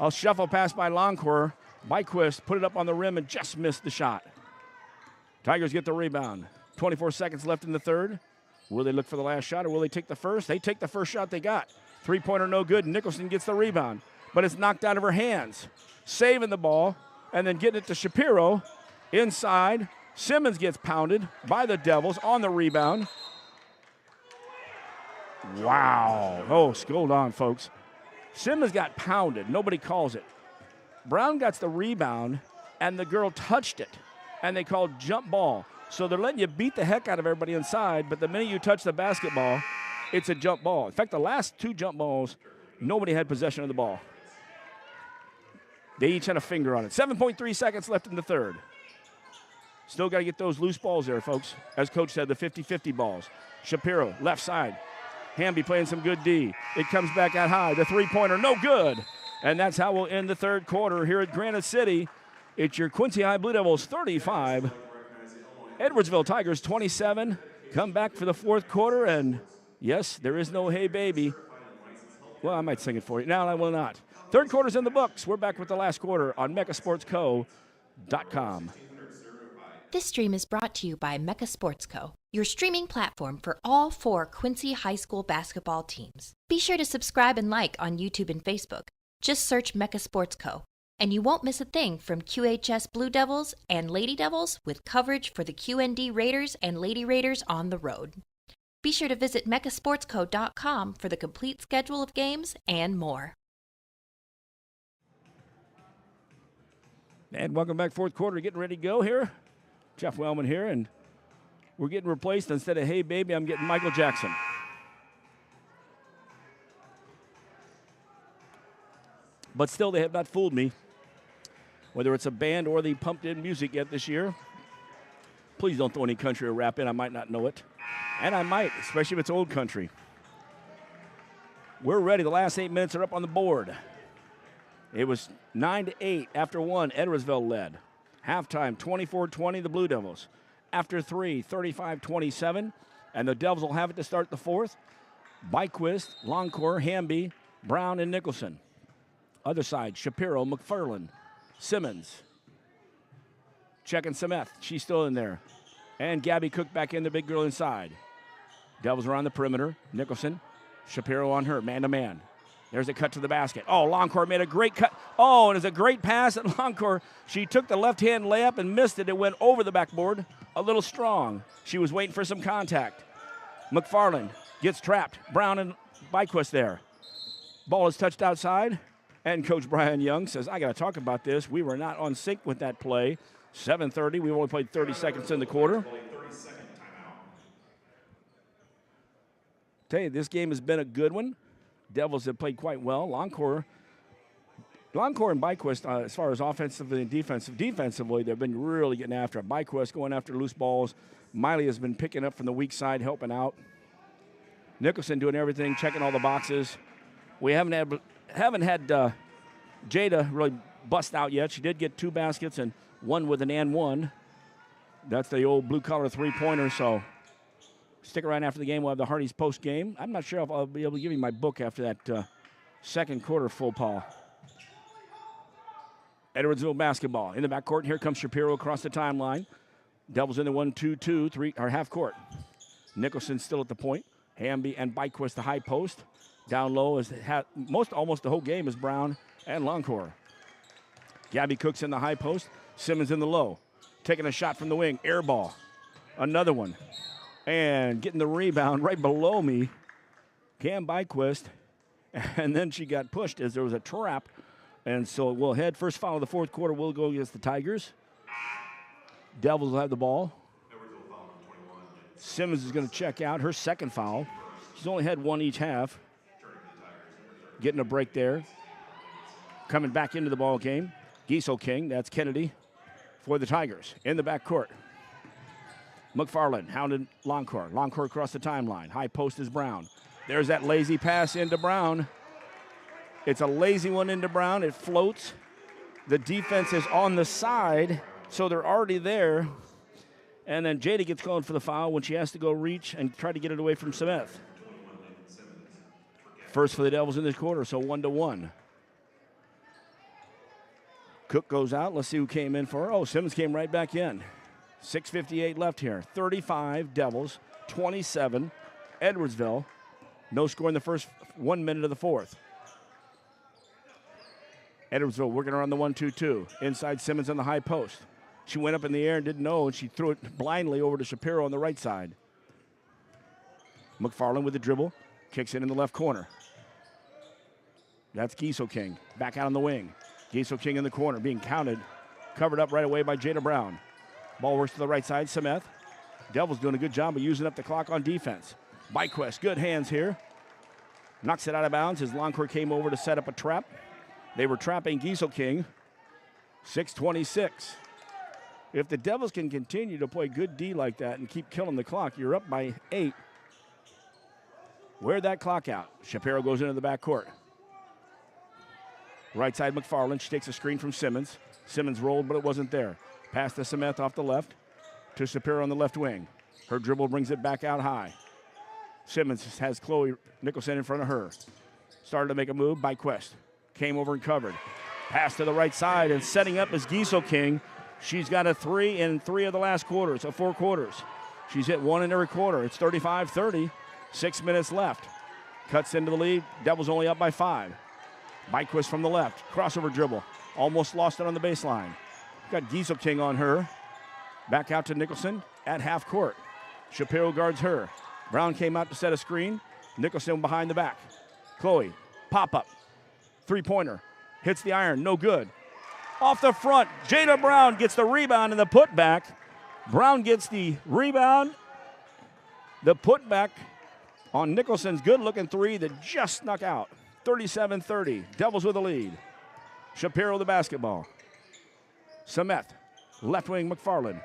A shuffle pass by Longcourt. Byquist put it up on the rim and just missed the shot. Tigers get the rebound. 24 seconds left in the third. Will they look for the last shot or will they take the first? They take the first shot they got. 3-pointer no good. Nicholson gets the rebound, but it's knocked out of her hands. Saving the ball and then getting it to Shapiro. Inside, Simmons gets pounded by the Devils on the rebound. Wow. Oh, hold on, folks. Simmons got pounded. Nobody calls it. Brown got the rebound, and the girl touched it, and they called jump ball. So they're letting you beat the heck out of everybody inside, but the minute you touch the basketball, it's a jump ball. In fact, the last 2 jump balls, nobody had possession of the ball. They each had a finger on it. 7.3 seconds left in the third. Still got to get those loose balls there, folks. As Coach said, the 50-50 balls. Shapiro, left side. Hamby playing some good D. It comes back out high. The three-pointer, no good. And that's how we'll end the third quarter here at Granite City. It's your Quincy High Blue Devils 35. Edwardsville Tigers 27. Come back for the fourth quarter, and yes, there is no hey baby. Well, I might sing it for you. No, I will not. Third quarter's in the books. We're back with the last quarter on mechasportsco.com. This stream is brought to you by Mecha Sports Co., your streaming platform for all 4 Quincy High School basketball teams. Be sure to subscribe and like on YouTube and Facebook. Just search Mecha Sports Co., and you won't miss a thing from QHS Blue Devils and Lady Devils with coverage for the QND Raiders and Lady Raiders on the road. Be sure to visit mechasportsco.com for the complete schedule of games and more. And welcome back, fourth quarter, getting ready to go here. Jeff Wellman here, and we're getting replaced. Instead of hey baby, I'm getting Michael Jackson. But still, they have not fooled me. Whether it's a band or the pumped-in music yet this year. Please don't throw any country or rap in. I might not know it. And I might, especially if it's old country. We're ready. The last 8 minutes are up on the board. It was 9-8 after 1. Edwardsville led. Halftime, 24-20, the Blue Devils. After 3, 35-27. And the Devils will have it to start the fourth. Byquist, Longcore, Hamby, Brown, and Nicholson. Other side, Shapiro, McFarland, Simmons. Checking Sameth. She's still in there. And Gabby Cook back in, the big girl inside. Devils are on the perimeter. Nicholson, Shapiro on her, man-to-man. There's a cut to the basket. Oh, Longcore made a great cut. Oh, and it's a great pass at Longcore. She took the left-hand layup and missed it. It went over the backboard. A little strong. She was waiting for some contact. McFarland gets trapped. Brown and Byquist there. Ball is touched outside. And Coach Brian Young says, I got to talk about this. We were not on sync with that play. 7:30. We've only played 30 seconds in the quarter. Tell you, this game has been a good one. Devils have played quite well. Longcore and Byquist, as far as offensively and defensively, they've been really getting after it. Byquist going after loose balls. Miley has been picking up from the weak side, helping out. Nicholson doing everything, checking all the boxes. We haven't had Jada really bust out yet. She did get 2 baskets and one with an and one. That's the old blue-collar three-pointer, so stick around after the game. We'll have the Hardy's post-game. I'm not sure if I'll be able to give you my book after that second quarter full Paul. Edwardsville basketball in the backcourt. Here comes Shapiro across the timeline. Devils in the 1-2-2, or half court. Nicholson still at the point. Hamby and Byquist the high post. Down low is almost the whole game is Brown and Longcore. Gabby Cook's in the high post. Simmons in the low. Taking a shot from the wing. Air ball. Another one. And getting the rebound right below me. Cam Byquist. And then she got pushed as there was a trap. And so we'll head. First foul of the fourth quarter will go against the Tigers. Devils will have the ball. Simmons is going to check out. Her second foul. She's only had one each half. Getting a break there. Coming back into the ball game. Giesel King, that's Kennedy for the Tigers in the backcourt. McFarland hounded Longcore. Longcore across the timeline. High post is Brown. There's that lazy pass into Brown. It's a lazy one into Brown. It floats. The defense is on the side, so they're already there. And then Jada gets called for the foul when she has to go reach and try to get it away from Smith. First for the Devils in this quarter, so 1-1. Cook goes out. Let's see who came in for her. Oh, Simmons came right back in. 6:58 left here. 35 Devils, 27 Edwardsville. No score in the first 1 minute of the fourth. Edwardsville working around the 1-2-2. Inside Simmons on the high post. She went up in the air and didn't know, and she threw it blindly over to Shapiro on the right side. McFarland with the dribble. Kicks it in the left corner. That's Giesel King. Back out on the wing. Giesel King in the corner, being counted. Covered up right away by Jada Brown. Ball works to the right side, Smith. Devils doing a good job of using up the clock on defense. Byquist, good hands here. Knocks it out of bounds as Loncourt came over to set up a trap. They were trapping Gieselking. 6:26. If the Devils can continue to play good D like that and keep killing the clock, you're up by 8. Wear that clock out. Shapiro goes into the backcourt. Right side McFarland. She takes a screen from Simmons. Simmons rolled, but it wasn't there. Pass to Sameth off the left to Shapiro on the left wing. Her dribble brings it back out high. Simmons has Chloe Nicholson in front of her. Started to make a move by Quest. Came over and covered. Pass to the right side, and setting up is Gieselking. She's got a 3 in 3 of the last quarters, of 4 quarters. She's hit 1 in every quarter. It's 35-30. 6 minutes left. Cuts into the lead. Devils only up by 5. Byquist from the left. Crossover dribble. Almost lost it on the baseline. Got Gieselking on her. Back out to Nicholson at half court. Shapiro guards her. Brown came out to set a screen. Nicholson behind the back. Chloe, pop up. 3-pointer. Hits the iron, no good. Off the front, Jada Brown gets the rebound and the putback. Brown gets the rebound. The putback on Nicholson's good-looking 3 that just snuck out. 37-30, Devils with the lead. Shapiro the basketball. Sameth, left wing McFarland.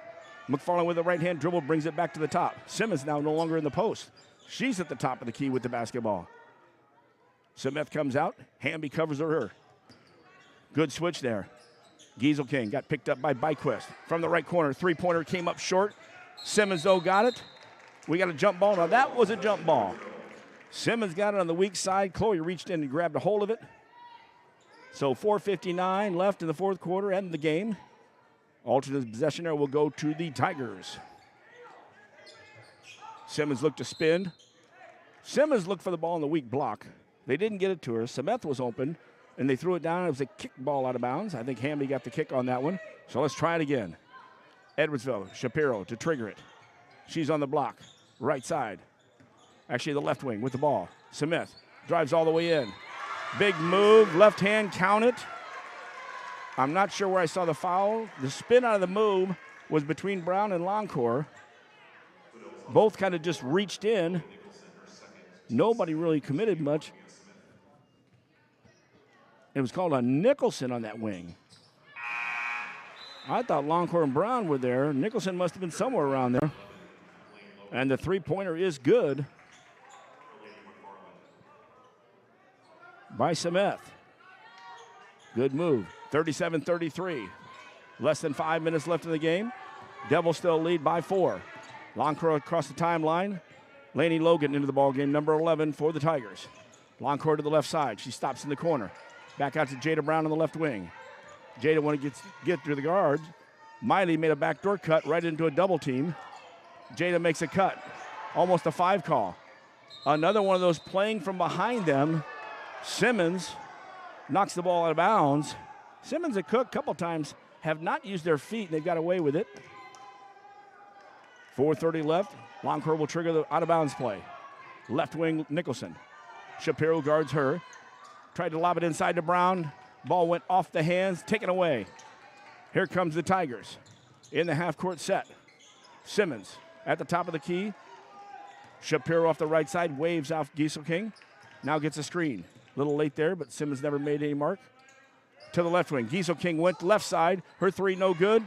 McFarland with the right-hand dribble brings it back to the top. Simmons now no longer in the post. She's at the top of the key with the basketball. Sameth comes out. Hamby covers her. Good switch there. Gieselking got picked up by Byquist. From the right corner, 3-pointer came up short. Simmons, though, got it. We got a jump ball. Now, that was a jump ball. Simmons got it on the weak side. Chloe reached in and grabbed a hold of it. So 4:59 left in the fourth quarter, end the game. Alternate possession there will go to the Tigers. Simmons looked to spin. Simmons looked for the ball in the weak block. They didn't get it to her. Sameth was open, and they threw it down. It was a kick ball out of bounds. I think Hamby got the kick on that one. So let's try it again. Edwardsville, Shapiro to trigger it. She's on the block, right side. Actually, the left wing with the ball. Sameth drives all the way in. Big move, left hand, count it. I'm not sure where I saw the foul. The spin out of the move was between Brown and Loncourt. Both kind of just reached in. Nobody really committed much. It was called a Nicholson on that wing. I thought Loncourt and Brown were there. Nicholson must have been somewhere around there. And the 3-pointer is good by Sameth. Good move. 37-33. Less than 5 minutes left in the game. Devils still lead by 4. Loncourt across the timeline. Lainey Logan into the ball game, number 11 for the Tigers. Loncourt to the left side. She stops in the corner. Back out to Jada Brown on the left wing. Jada wanted to get through the guard. Miley made a backdoor cut right into a double team. Jada makes a cut. Almost a 5 call. Another one of those playing from behind them. Simmons knocks the ball out of bounds. Simmons and Cook a couple times have not used their feet, and they've got away with it. 4:30 left. Loncourt will trigger the out-of-bounds play. Left wing, Nicholson. Shapiro guards her. Tried to lob it inside to Brown. Ball went off the hands, taken away. Here comes the Tigers in the half-court set. Simmons at the top of the key. Shapiro off the right side, waves off Gieselking. Now gets a screen. A little late there, but Simmons never made any mark. To the left wing. Gieselking went left side. Her 3 no good.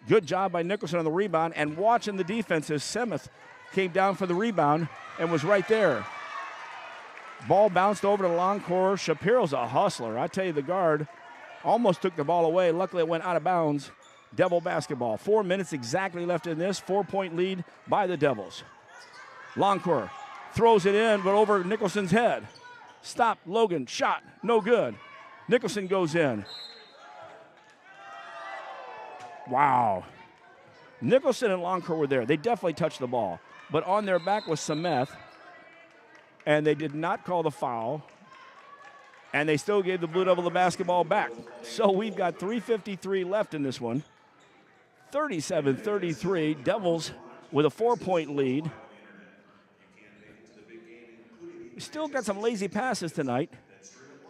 Good job by Nicholson on the rebound. And watching the defense as Sameth came down for the rebound and was right there. Ball bounced over to Loncourt. Shapiro's a hustler. I tell you, the guard almost took the ball away. Luckily, it went out of bounds. Devil basketball. 4 minutes exactly left in this. 4-point lead by the Devils. Loncourt throws it in, but over Nicholson's head. Stop, Logan, shot, no good. Nicholson goes in. Wow. Nicholson and Loncourt were there. They definitely touched the ball. But on their back was Sameth, and they did not call the foul, and they still gave the Blue Devil the basketball back. So we've got 3:53 left in this one. 37-33, Devils with a 4-point lead. Still got some lazy passes tonight,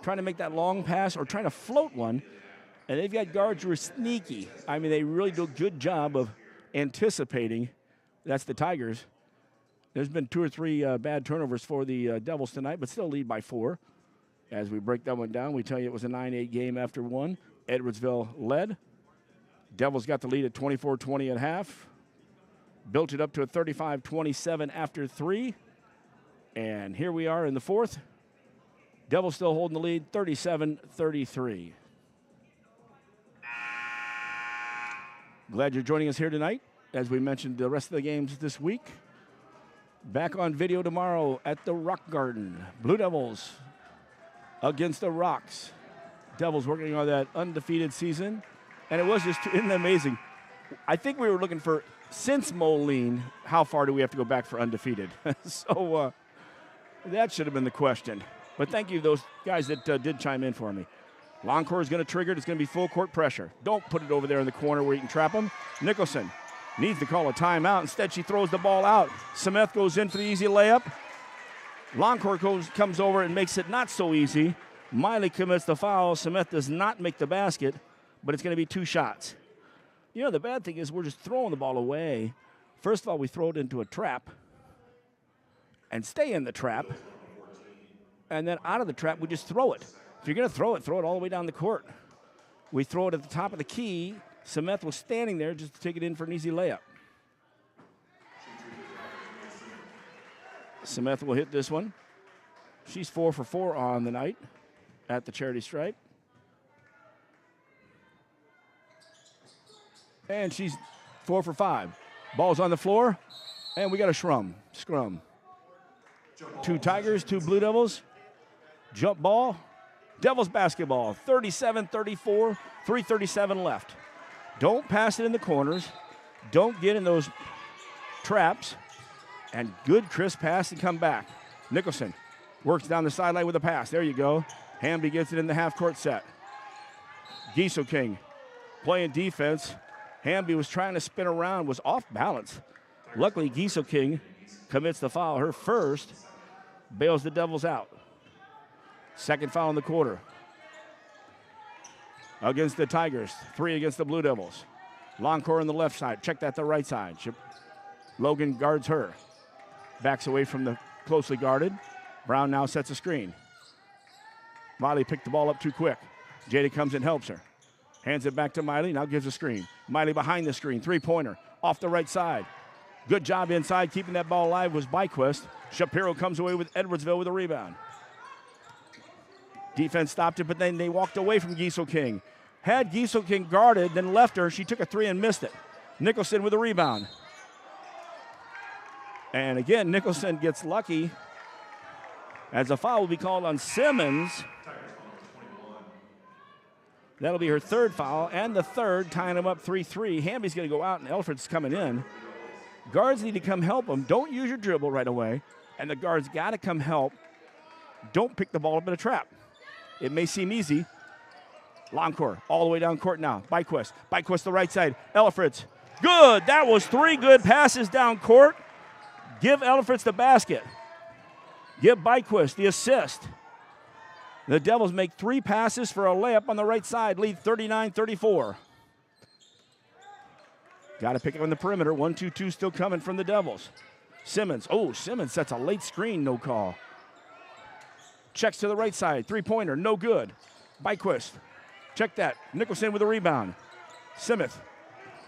trying to make that long pass or trying to float one. And they've got guards who are sneaky. I mean, they really do a good job of anticipating. That's the Tigers. There's been 2 or 3 bad turnovers for the Devils tonight, but still lead by 4. As we break that one down, we tell you it was a 9-8 game after 1. Edwardsville led. Devils got the lead at 24-20 at half. Built it up to a 35-27 after 3. And here we are in the 4th. Devils still holding the lead, 37-33. Glad you're joining us here tonight. As we mentioned, the rest of the games this week. Back on video tomorrow at the Rock Garden. Blue Devils against the Rocks. Devils working on that undefeated season. And it was just, isn't that amazing? I think we were looking for, since Moline, how far do we have to go back for undefeated? So that should have been the question. But thank you, those guys that did chime in for me. Longcore is going to trigger it. It's going to be full court pressure. Don't put it over there in the corner where you can trap them. Nicholson needs to call a timeout. Instead, she throws the ball out. Smith goes in for the easy layup. Longcore comes over and makes it not so easy. Miley commits the foul. Smith does not make the basket, but it's going to be 2 shots. You know, the bad thing is we're just throwing the ball away. First of all, we throw it into a trap and stay in the trap. And then out of the trap, we just throw it. If you're going to throw it all the way down the court. We throw it at the top of the key. Smith was standing there just to take it in for an easy layup. Smith will hit this one. She's 4 for 4 on the night at the charity stripe. And she's 4 for 5. Ball's on the floor, and we got a scrum. 2 Tigers, 2 Blue Devils. Jump ball. Devils basketball, 37-34, 3:37 left. Don't pass it in the corners. Don't get in those traps. And good crisp pass and come back. Nicholson works down the sideline with a pass. There you go. Hamby gets it in the half-court set. Giesel King playing defense. Hamby was trying to spin around, was off balance. Luckily, Giesel King commits the foul, her first, bails the Devils out. Second foul in the quarter. Against the Tigers, 3 against the Blue Devils. Longcore on the left side, check that the right side. Logan guards her. Backs away from the closely guarded. Brown now sets a screen. Miley picked the ball up too quick. Jada comes and helps her. Hands it back to Miley, now gives a screen. Miley behind the screen, 3-pointer, off the right side. Good job inside, keeping that ball alive was Byquist. Shapiro comes away with Edwardsville with a rebound. Defense stopped it, but then they walked away from Giesel King. Had Giesel King guarded, then left her. She took a 3 and missed it. Nicholson with a rebound. And again, Nicholson gets lucky as a foul will be called on Simmons. That'll be her 3rd foul and the 3rd, tying them up 3-3. Hamby's going to go out and Elford's coming in. Guards need to come help them. Don't use your dribble right away. And the guards got to come help. Don't pick the ball up in a trap. It may seem easy. Longcore all the way down court now. Byquist the right side. Elfritz, good. That was 3 good passes down court. Give Elfritz the basket. Give Byquist the assist. The Devils make 3 passes for a layup on the right side. Lead 39-34. Got to pick it on the perimeter. 1-2-2 still coming from the Devils. Simmons. Oh, Simmons sets a late screen. No call. Checks to the right side. 3-pointer. No good. Byquist. Check that. Nicholson with a rebound. Simmons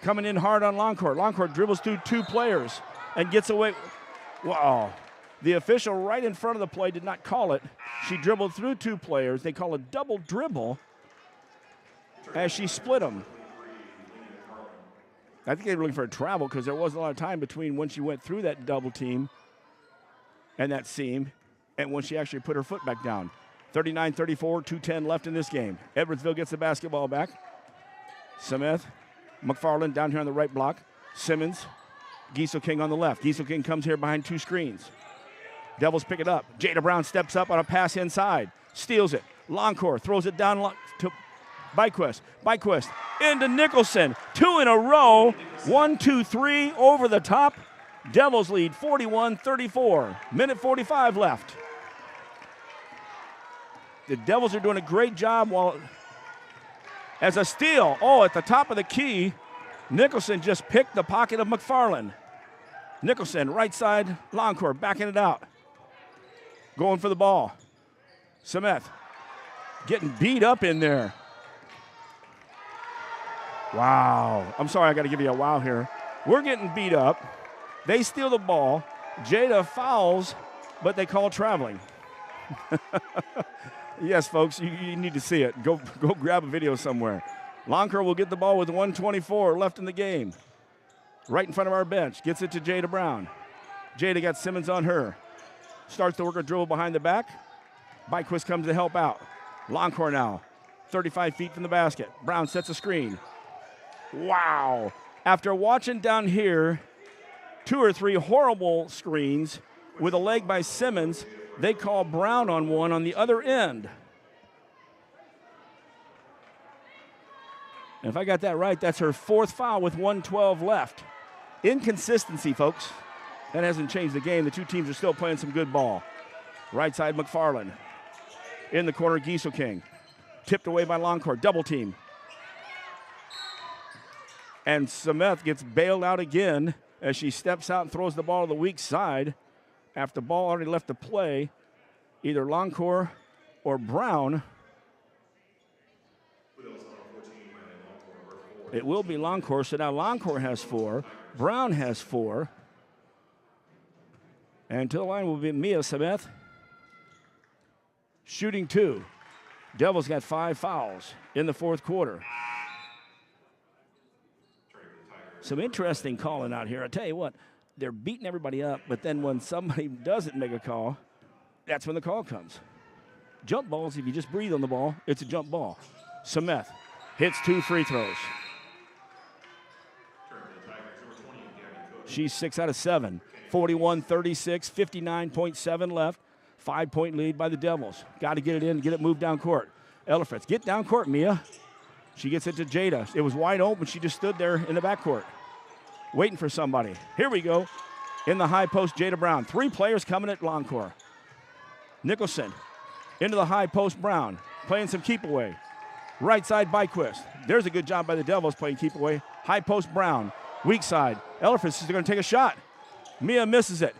coming in hard on Longcore. Longcore dribbles through 2 players and gets away. Wow. The official right in front of the play did not call it. She dribbled through 2 players. They call a double dribble as she split them. I think they were looking for a travel because there wasn't a lot of time between when she went through that double team and that seam and when she actually put her foot back down. 39-34, 2:10 left in this game. Edwardsville gets the basketball back. Smith, McFarland down here on the right block. Simmons, Giesel King on the left. Giesel King comes here behind 2 screens. Devils pick it up. Jada Brown steps up on a pass inside. Steals it. Longcore throws it down to Byquist. Byquist into Nicholson. 2 in a row. 1-2-3 over the top. Devils lead 41-34. Minute 45 left. The Devils are doing a great job as a steal. Oh, at the top of the key, Nicholson just picked the pocket of McFarland. Nicholson, right side, Longcourt, backing it out. Going for the ball. Smith getting beat up in there. Wow. I'm sorry, I got to give you a wow here. We're getting beat up. They steal the ball. Jada fouls, but they call traveling. Yes, folks, you need to see it. Go grab a video somewhere. Longcourt will get the ball with 1:24 left in the game. Right in front of our bench. Gets it to Jada Brown. Jada got Simmons on her. Starts to work a dribble behind the back. Byquist comes to help out. Longcourt now, 35 feet from the basket. Brown sets a screen. Wow. After watching down here 2 or 3 horrible screens with a leg by Simmons, they call Brown on one on the other end. And if I got that right, that's her 4th foul with 1:12 left. Inconsistency, folks. That hasn't changed the game. The two teams are still playing some good ball. Right side, McFarland. In the corner, Gieselking. Tipped away by Longcourt. Double team. And Smith gets bailed out again as she steps out and throws the ball to the weak side after the ball already left the play. Either Longcourt or Brown. It will be Longcourt, so now Longcourt has 4. Brown has 4. And to the line will be Mia Smith. Shooting 2. Devils got 5 fouls in the 4th quarter. Some interesting calling out here. I tell you what, they're beating everybody up, but then when somebody doesn't make a call, that's when the call comes. Jump balls, if you just breathe on the ball, it's a jump ball. Smith hits 2 free throws. She's 6 out of 7. 41-36, 59.7 left. 5-point lead by the Devils. Got to get it in, get it moved down court. Ellerfritz, get down court, Mia. She gets it to Jada. It was wide open. She just stood there in the backcourt, waiting for somebody. Here we go. In the high post, Jada Brown. 3 players coming at Longcourt. Nicholson into the high post, Brown. Playing some keep away. Right side, Byquist. There's a good job by the Devils playing keep away. High post, Brown. Weak side. Ellerfritz is going to take a shot. Mia misses it.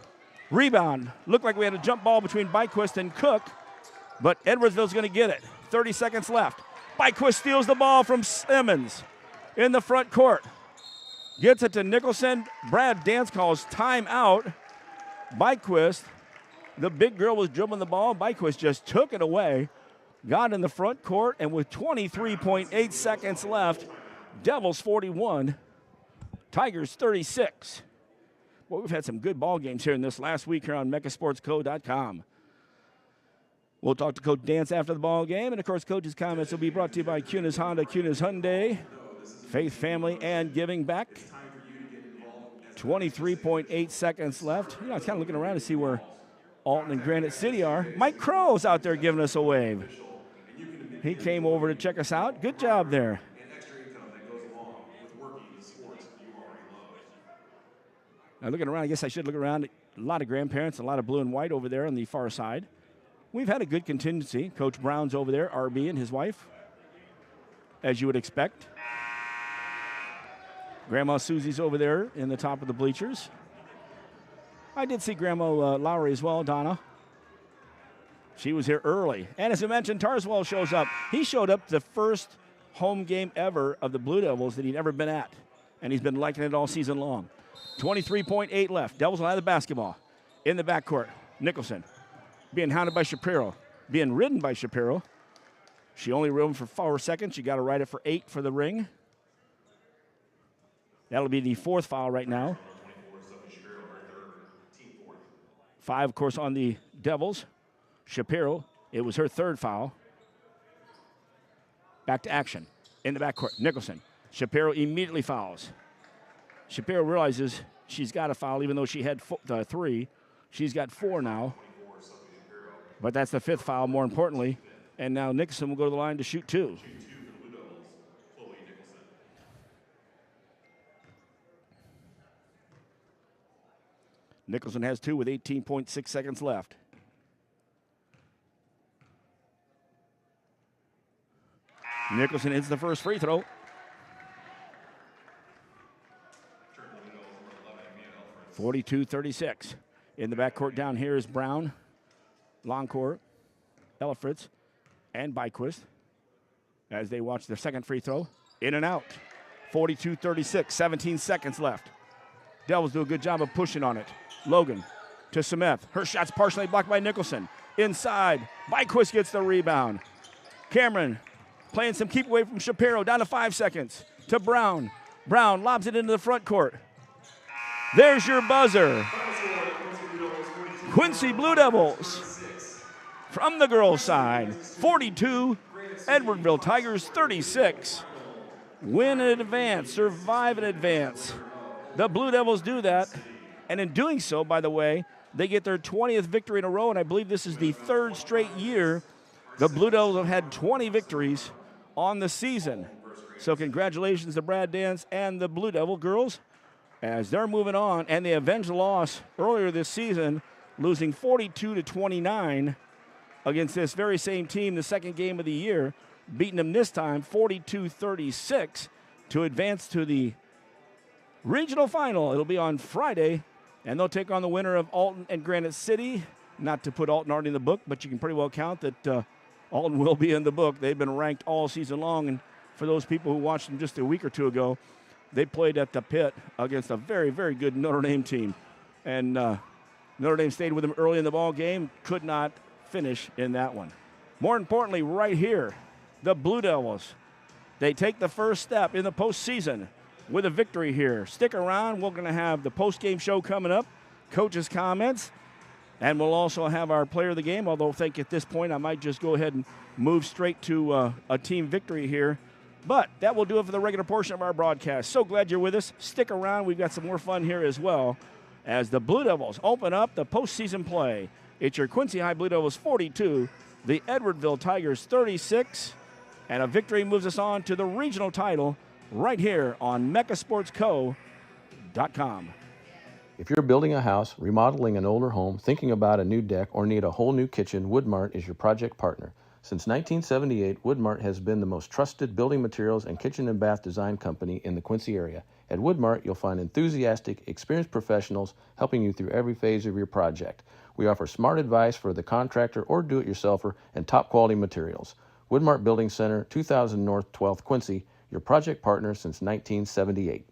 Rebound. Looked like we had a jump ball between Byquist and Cook, but Edwardsville's going to get it. 30 seconds left. Byquist steals the ball from Simmons in the front court. Gets it to Nicholson. Brad Dance calls timeout. Byquist, the big girl, was dribbling the ball. Byquist just took it away. Got in the front court, and with 23.8 seconds left, Devils 41, Tigers 36. Well, we've had some good ball games here in this last week here on megasportsco.com. We'll talk to Coach Dance after the ball game. And, of course, Coach's comments will be brought to you by Kunis Honda, Kunis Hyundai, Faith, Family, and Giving Back. 23.8 seconds left. You know, I was kind of looking around to see where Alton and Granite City are. Mike Crow's out there giving us a wave. He came over to check us out. Good job there. Now, looking around, I guess I should look around. A lot of grandparents, a lot of blue and white over there on the far side. We've had a good contingency. Coach Brown's over there, RB and his wife, as you would expect. Grandma Susie's over there in the top of the bleachers. I did see Grandma Lowry as well, Donna. She was here early. And as I mentioned, Tarswell shows up. He showed up the first home game ever of the Blue Devils that he'd ever been at, and he's been liking it all season long. 23.8 left. Devils will have the basketball in the backcourt. Nicholson being hounded by Shapiro, being ridden by Shapiro. She only rode him for 4 seconds. She got to ride it for 8 for the ring. That'll be the 4th foul right now. 5, of course, on the Devils. Shapiro, it was her 3rd foul. Back to action in the backcourt. Nicholson. Shapiro immediately fouls. Shapiro realizes she's got a foul, even though she had 3. She's got 4 now. But that's the 5th foul, more importantly. And now Nicholson will go to the line to shoot 2. Nicholson has 2 with 18.6 seconds left. Nicholson hits the first free throw. 42-36. In the backcourt down here is Brown, Longcourt, Elifritz, and Byquist as they watch their second free throw. In and out. 42-36, 17 seconds left. Devils do a good job of pushing on it. Logan to Smith. Her shot's partially blocked by Nicholson. Inside, Byquist gets the rebound. Cameron playing some keep away from Shapiro. Down to 5 seconds to Brown. Brown lobs it into the front court. There's your buzzer. Quincy Blue Devils from the girls' side, 42, Edwardsville Tigers 36. Win in advance, survive in advance. The Blue Devils do that, and in doing so, by the way, they get their 20th victory in a row, and I believe this is the third straight year the Blue Devils have had 20 victories on the season. So congratulations to Brad Dance and the Blue Devil girls as they're moving on, and they avenged the loss earlier this season, losing 42-29 against this very same team, the second game of the year, beating them this time 42-36 to advance to the regional final. It'll be on Friday, and they'll take on the winner of Alton and Granite City. Not to put Alton already in the book, but you can pretty well count that Alton will be in the book. They've been ranked all season long, and for those people who watched them just a week or two ago, they played at the pit against a very, very good Notre Dame team. And Notre Dame stayed with them early in the ball game, could not finish in that one. More importantly, right here, the Blue Devils, they take the first step in the postseason with a victory here. Stick around. We're going to have the postgame show coming up, coaches' comments, and we'll also have our player of the game, although I think at this point I might just go ahead and move straight to a team victory here. But that will do it for the regular portion of our broadcast. So glad you're with us. Stick around. We've got some more fun here as well as the Blue Devils open up the postseason play. It's your Quincy High Blue Devils 42, the Edwardsville Tigers 36, and a victory moves us on to the regional title right here on mechasportsco.com. If you're building a house, remodeling an older home, thinking about a new deck, or need a whole new kitchen, Woodmart is your project partner. Since 1978, Woodmart has been the most trusted building materials and kitchen and bath design company in the Quincy area. At Woodmart, you'll find enthusiastic, experienced professionals helping you through every phase of your project. We offer smart advice for the contractor or do-it-yourselfer and top-quality materials. Woodmart Building Center, 2000 North 12th Quincy, your project partner since 1978.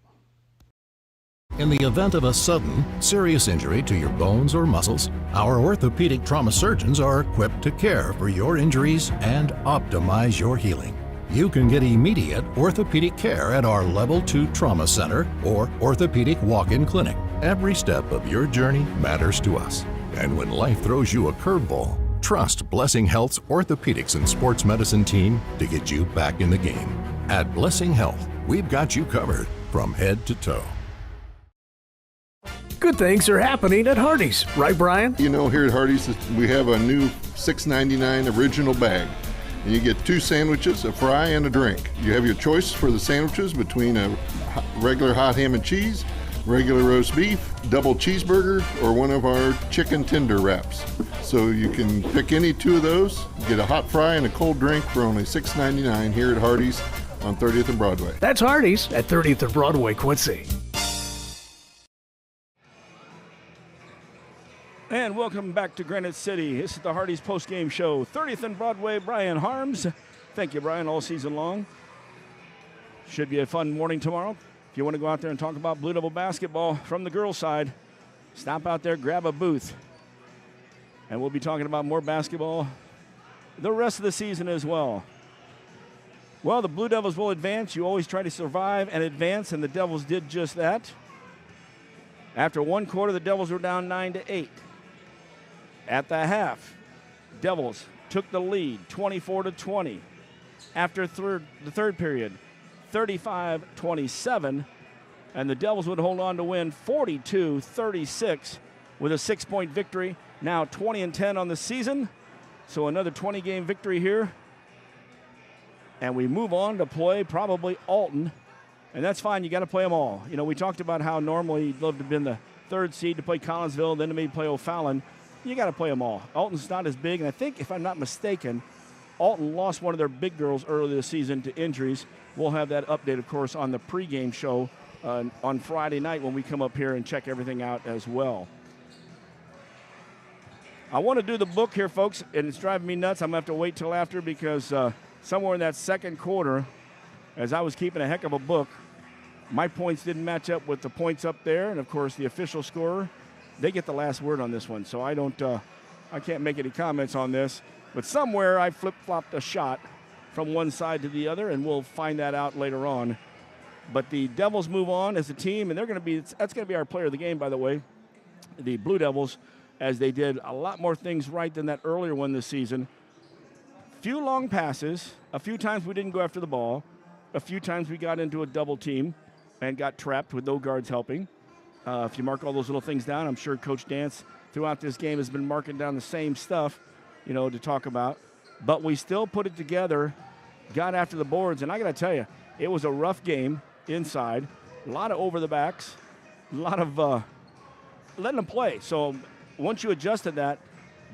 In the event of a sudden, serious injury to your bones or muscles, our orthopedic trauma surgeons are equipped to care for your injuries and optimize your healing. You can get immediate orthopedic care at our Level 2 Trauma Center or Orthopedic Walk-In Clinic. Every step of your journey matters to us. And when life throws you a curveball, trust Blessing Health's orthopedics and sports medicine team to get you back in the game. At Blessing Health, we've got you covered from head to toe. Good things are happening at Hardee's, right, Brian? You know, here at Hardee's, we have a new $6.99 original bag. And you get 2 sandwiches, a fry, and a drink. You have your choice for the sandwiches between a regular hot ham and cheese, regular roast beef, double cheeseburger, or one of our chicken tender wraps. So you can pick any 2 of those, get a hot fry and a cold drink for only $6.99 here at Hardee's on 30th and Broadway. That's Hardee's at 30th and Broadway, Quincy. And welcome back to Granite City. This is the Hardee's postgame show. 30th and Broadway, Brian Harms. Thank you, Brian, all season long. Should be a fun morning tomorrow. If you want to go out there and talk about Blue Devil basketball from the girls' side, stop out there, grab a booth. And we'll be talking about more basketball the rest of the season as well. Well, the Blue Devils will advance. You always try to survive and advance, and the Devils did just that. After one quarter, the Devils were down 9-8. At the half, Devils took the lead 24-20. After the third period, 35-27, and the Devils would hold on to win 42-36 with a 6-point victory. Now 20-10 on the season, so another 20-game victory here. And we move on to play probably Alton, and that's fine. You got to play them all. You know, we talked about how normally you'd love to have been the 3rd seed to play Collinsville, then to maybe play O'Fallon. You got to play them all. Alton's not as big, and I think, if I'm not mistaken, Alton lost one of their big girls earlier this season to injuries. We'll have that update, of course, on the pregame show on Friday night when we come up here and check everything out as well. I want to do the book here, folks, and it's driving me nuts. I'm going to have to wait till after because somewhere in that second quarter, as I was keeping a heck of a book, my points didn't match up with the points up there, and, of course, the official scorer, they get the last word on this one. So I can't make any comments on this. But somewhere I flip-flopped a shot from one side to the other, and we'll find that out later on. But the Devils move on as a team, and that's going to be our player of the game, by the way, the Blue Devils, as they did a lot more things right than that earlier one this season. Few long passes. A few times we didn't go after the ball. A few times we got into a double team and got trapped with no guards helping. If you mark all those little things down, I'm sure Coach Dance throughout this game has been marking down the same stuff, to talk about. But we still put it together, got after the boards, and I got to tell you, it was a rough game inside. A lot of over the backs, a lot of letting them play. So once you adjusted that,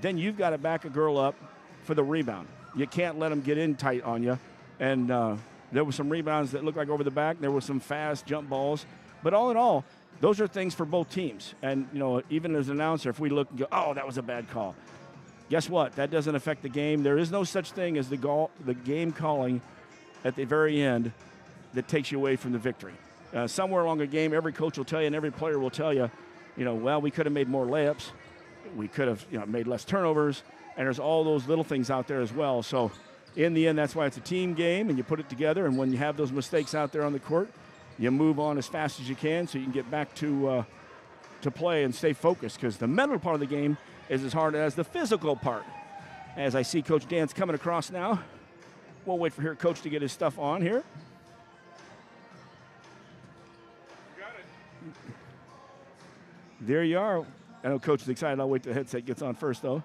then you've got to back a girl up for the rebound. You can't let them get in tight on you. And there were some rebounds that looked like over the back. There were some fast jump balls. But all in all, those are things for both teams. And, even as an announcer, if we look and go, oh, that was a bad call. Guess what? That doesn't affect the game. There is no such thing as the game calling at the very end that takes you away from the victory. Somewhere along the game, every coach will tell you and every player will tell you, we could have made more layups. We could have made less turnovers. And there's all those little things out there as well. So in the end, that's why it's a team game, and you put it together. And when you have those mistakes out there on the court, you move on as fast as you can so you can get back to play and stay focused, because the mental part of the game is as hard as the physical part. As I see Coach Dance coming across now, we'll wait for Coach to get his stuff on here. There you are. I know Coach is excited. I'll wait till the headset gets on first, though.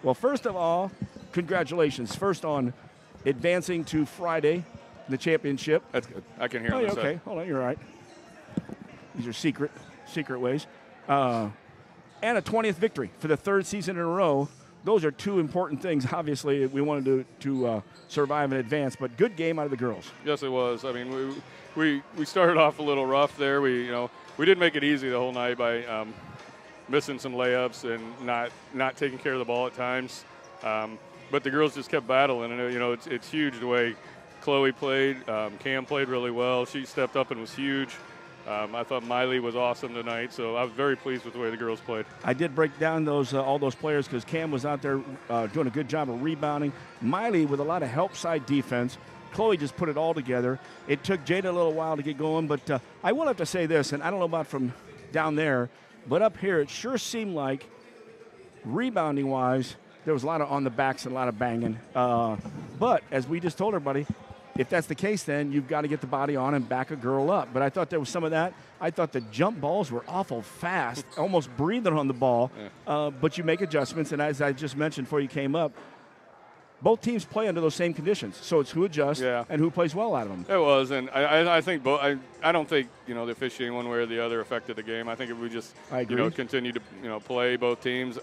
Well, first of all, congratulations. First on advancing to Friday, the championship. That's good. I can hear on this. Okay, hold on. You're all right. These are secret ways. And a 20th victory for the third season in a row. Those are two important things. Obviously, we wanted to survive and advance, but good game out of the girls. Yes, it was. I mean, we started off a little rough there. We didn't make it easy the whole night by missing some layups and not taking care of the ball at times. But the girls just kept battling, and it's huge the way Chloe played. Cam played really well. She stepped up and was huge. I thought Miley was awesome tonight, so I was very pleased with the way the girls played. I did break down all those players because Cam was out there doing a good job of rebounding. Miley with a lot of help side defense. Chloe just put it all together. It took Jada a little while to get going, but I will have to say this, and I don't know about from down there, but up here it sure seemed like rebounding-wise there was a lot of on the backs and a lot of banging. But as we just told everybody, if that's the case, then you've got to get the body on and back a girl up. But I thought there was some of that. I thought the jump balls were awful fast, almost breathing on the ball. Yeah. But you make adjustments, and as I just mentioned before you came up, both teams play under those same conditions. So it's who adjusts and who plays well out of them. It was, and I think I don't think the officiating one way or the other affected the game. I think if we just continue to play both teams.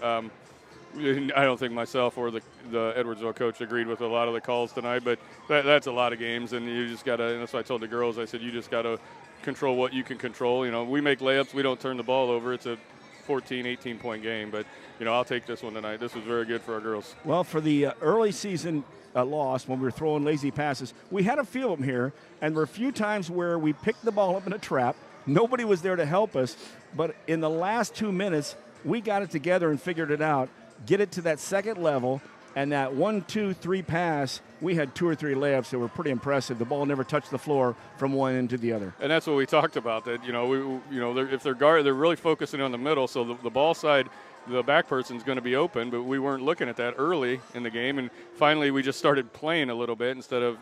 I don't think myself or the Edwardsville coach agreed with a lot of the calls tonight, but that's a lot of games, and you just got to, and that's what I told the girls. I said, you just got to control what you can control. We make layups. We don't turn the ball over. It's a 14, 18-point game, but, I'll take this one tonight. This was very good for our girls. Well, for the early season loss, when we were throwing lazy passes, we had a few of them here, and there were a few times where we picked the ball up in a trap. Nobody was there to help us, but in the last 2 minutes, we got it together and figured it out. Get it to that second level, and that 1, 2, 3 pass, we had 2 or 3 layups that were pretty impressive. The ball never touched the floor from one end to the other. And that's what we talked about. That if they're they're really focusing on the middle, so the ball side, the back person's going to be open. But we weren't looking at that early in the game, and finally we just started playing a little bit instead of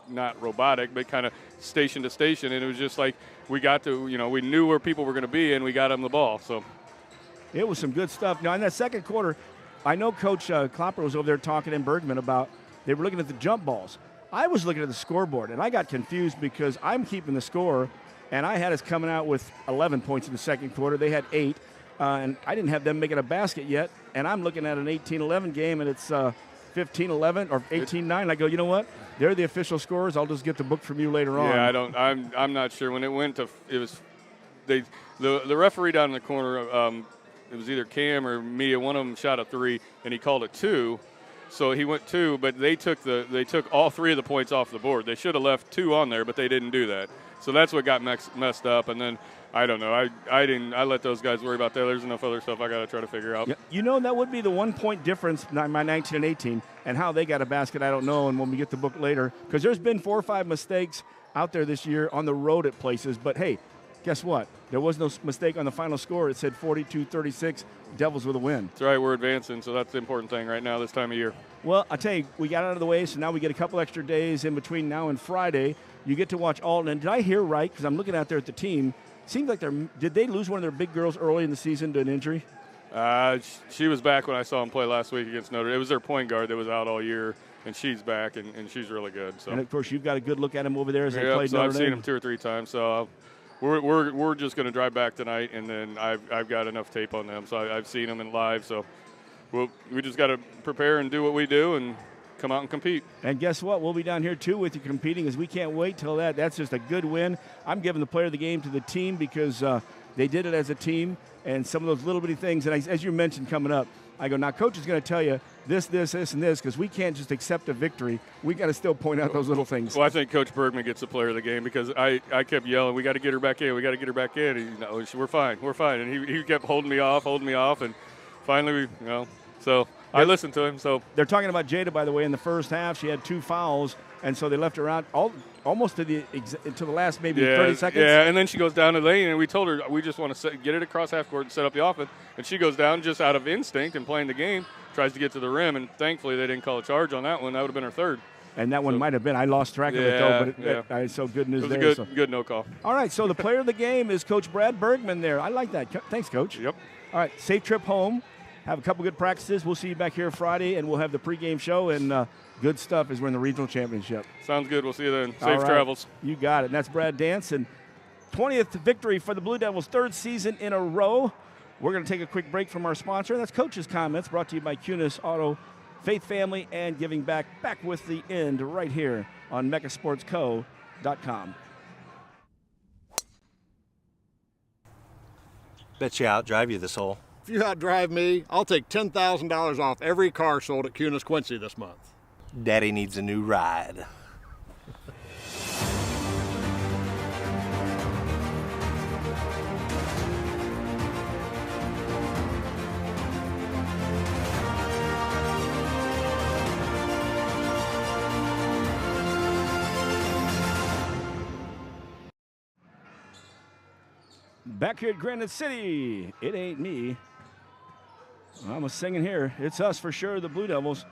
not robotic, but kind of station to station. And it was just like we got to we knew where people were going to be, and we got them the ball. So. It was some good stuff. Now, in that second quarter, I know Coach Klopper was over there talking in Bergman about they were looking at the jump balls. I was looking at the scoreboard, and I got confused because I'm keeping the score, and I had us coming out with 11 points in the second quarter. They had 8, and I didn't have them making a basket yet, and I'm looking at an 18-11 game, and it's 15-11 or 18-9. I go, you know what? They're the official scorers. I'll just get the book from you later on. Yeah, I'm not sure. When it went to – it was – the referee down in the corner, it was either Cam or Mia. One of them shot a 3, and he called it 2. So he went 2, but they took all 3 of the points off the board. They should have left 2 on there, but they didn't do that. So that's what got messed up. And then I don't know. I let those guys worry about that. There's enough other stuff I got to try to figure out. Yeah, you know, that would be the 1 point difference, my 19 and 18, and how they got a basket, I don't know. And when we get the book later, because there's been 4 or 5 mistakes out there this year on the road at places. But hey, guess what? There was no mistake on the final score. It said 42-36, Devils with a win. That's right. We're advancing, so that's the important thing right now this time of year. Well, I tell you, we got out of the way, so now we get a couple extra days in between now and Friday. You get to watch Alton. And did I hear right? Because I'm looking out there at the team. Seems like did they lose one of their big girls early in the season to an injury? She was back when I saw them play last week against Notre Dame. It was their point guard that was out all year, and she's back, and she's really good. So. And, of course, you've got a good look at them over there as they played Notre Dame. I've seen them 2 or 3 times, so we're just going to drive back tonight, and then I've got enough tape on them, so I've seen them in live. So we just got to prepare and do what we do and come out and compete. And guess what? We'll be down here, too, with you competing, as we can't wait till that. That's just a good win. I'm giving the player of the game to the team because they did it as a team, and some of those little bitty things. And as you mentioned coming up, I go, now, Coach is going to tell you this, and this, because we can't just accept a victory. We got to still point out those little things. Well, I think Coach Bergman gets the player of the game because I kept yelling, we got to get her back in, we got to get her back in. And, we're fine. And he kept holding me off, and finally, so I listened to him. So they're talking about Jada, by the way, in the first half. She had 2 fouls, and so they left her out almost to the last maybe 30 seconds. Yeah, and then she goes down the lane, and we told her we just want to get it across half court and set up the offense. And she goes down just out of instinct and playing the game, tries to get to the rim, and thankfully they didn't call a charge on that one. That would have been her 3rd. And that one might have been. I lost track of it, though. But so good news there. It was a good no call. All right, so the player of the game is Coach Brad Bergman there. I like that. Thanks, Coach. Yep. All right, safe trip home. Have a couple good practices. We'll see you back here Friday, and we'll have the pregame show and good stuff as we're in the regional championship. Sounds good. We'll see you then. Safe travels. You got it. And that's Brad Danson. 20th victory for the Blue Devils, 3rd season in a row. We're going to take a quick break from our sponsor. That's Coach's Comments, brought to you by Cunis Auto, Faith Family, and Giving Back. Back with the end right here on megasportsco.com. Bet you outdrive you this hole. If you outdrive me, I'll take $10,000 off every car sold at Cunis Quincy this month. Daddy needs a new ride. Back here at Granite City, it ain't me. I'm singing here. It's us for sure, the Blue Devils.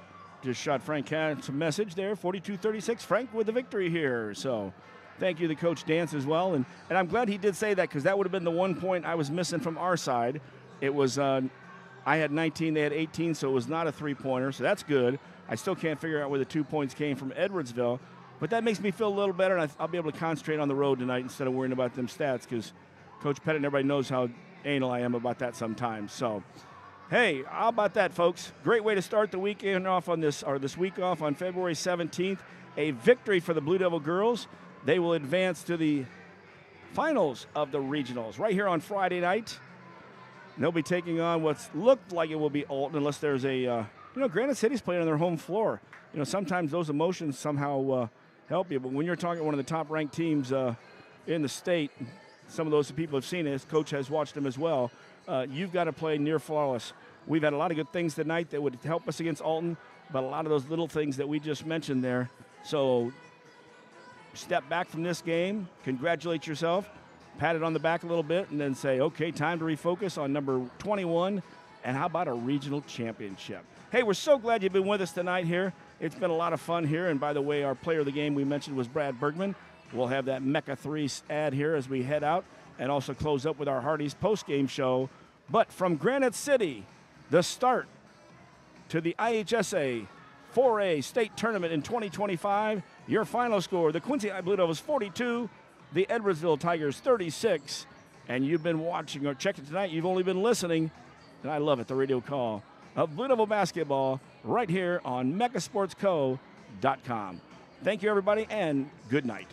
Just shot Frank Katz a message there, 42-36. Frank with the victory here. So thank you to Coach Dance as well. And I'm glad he did say that because that would have been the 1 point I was missing from our side. It was I had 19, they had 18, so it was not a three-pointer. So that's good. I still can't figure out where the 2 points came from Edwardsville. But that makes me feel a little better, and I'll be able to concentrate on the road tonight instead of worrying about them stats because Coach Pettit and everybody knows how anal I am about that sometimes. So, hey, how about that, folks? Great way to start the weekend off on this week off on February 17th. A victory for the Blue Devil girls. They will advance to the finals of the regionals right here on Friday night. And they'll be taking on what's looked like it will be Alton, unless there's a, Granite City's playing on their home floor. Sometimes those emotions somehow help you. But when you're talking one of the top-ranked teams in the state, some of those people have seen it. His coach has watched them as well. You've got to play near flawless. We've had a lot of good things tonight that would help us against Alton, but a lot of those little things that we just mentioned there. So step back from this game, congratulate yourself, pat it on the back a little bit, and then say, okay, time to refocus on number 21, and how about a regional championship? Hey, we're so glad you've been with us tonight here. It's been a lot of fun here, and by the way, our player of the game we mentioned was Brad Bergman. We'll have that Mecca 3 ad here as we head out and also close up with our Hardy's post-game show. But from Granite City, the start to the IHSA 4A state tournament in 2025. Your final score, the Quincy Blue Devils 42, the Edwardsville Tigers 36. And you've been watching or checking tonight. You've only been listening, and I love it, the radio call of Blue Devil basketball right here on megasportsco.com. Thank you, everybody, and good night.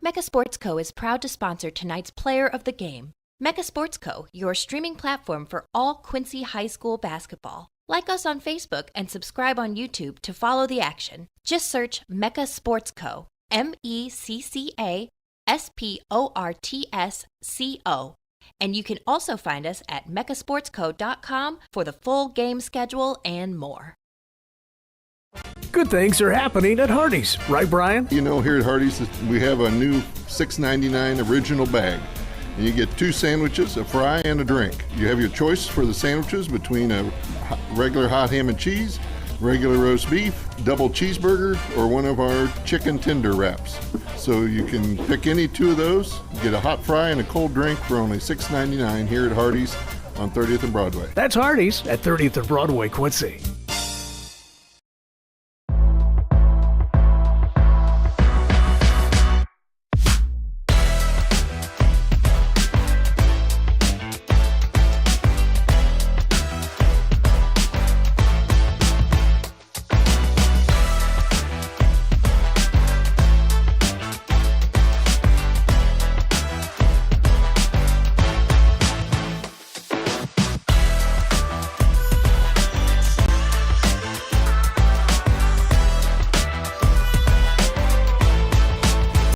Mecca Sports Co. is proud to sponsor tonight's Player of the Game. Mecca Sports Co., your streaming platform for all Quincy High School basketball. Like us on Facebook and subscribe on YouTube to follow the action. Just search Mecca Sports Co. MECCASPORTSCO. And you can also find us at meccasportsco.com for the full game schedule and more. Good things are happening at Hardee's, right, Brian? You know, here at Hardee's, we have a new $6.99 original bag. And you get 2 sandwiches, a fry, and a drink. You have your choice for the sandwiches between a regular hot ham and cheese, regular roast beef, double cheeseburger, or one of our chicken tender wraps. So you can pick any 2 of those, get a hot fry and a cold drink for only $6.99 here at Hardee's on 30th and Broadway. That's Hardee's at 30th and Broadway, Quincy.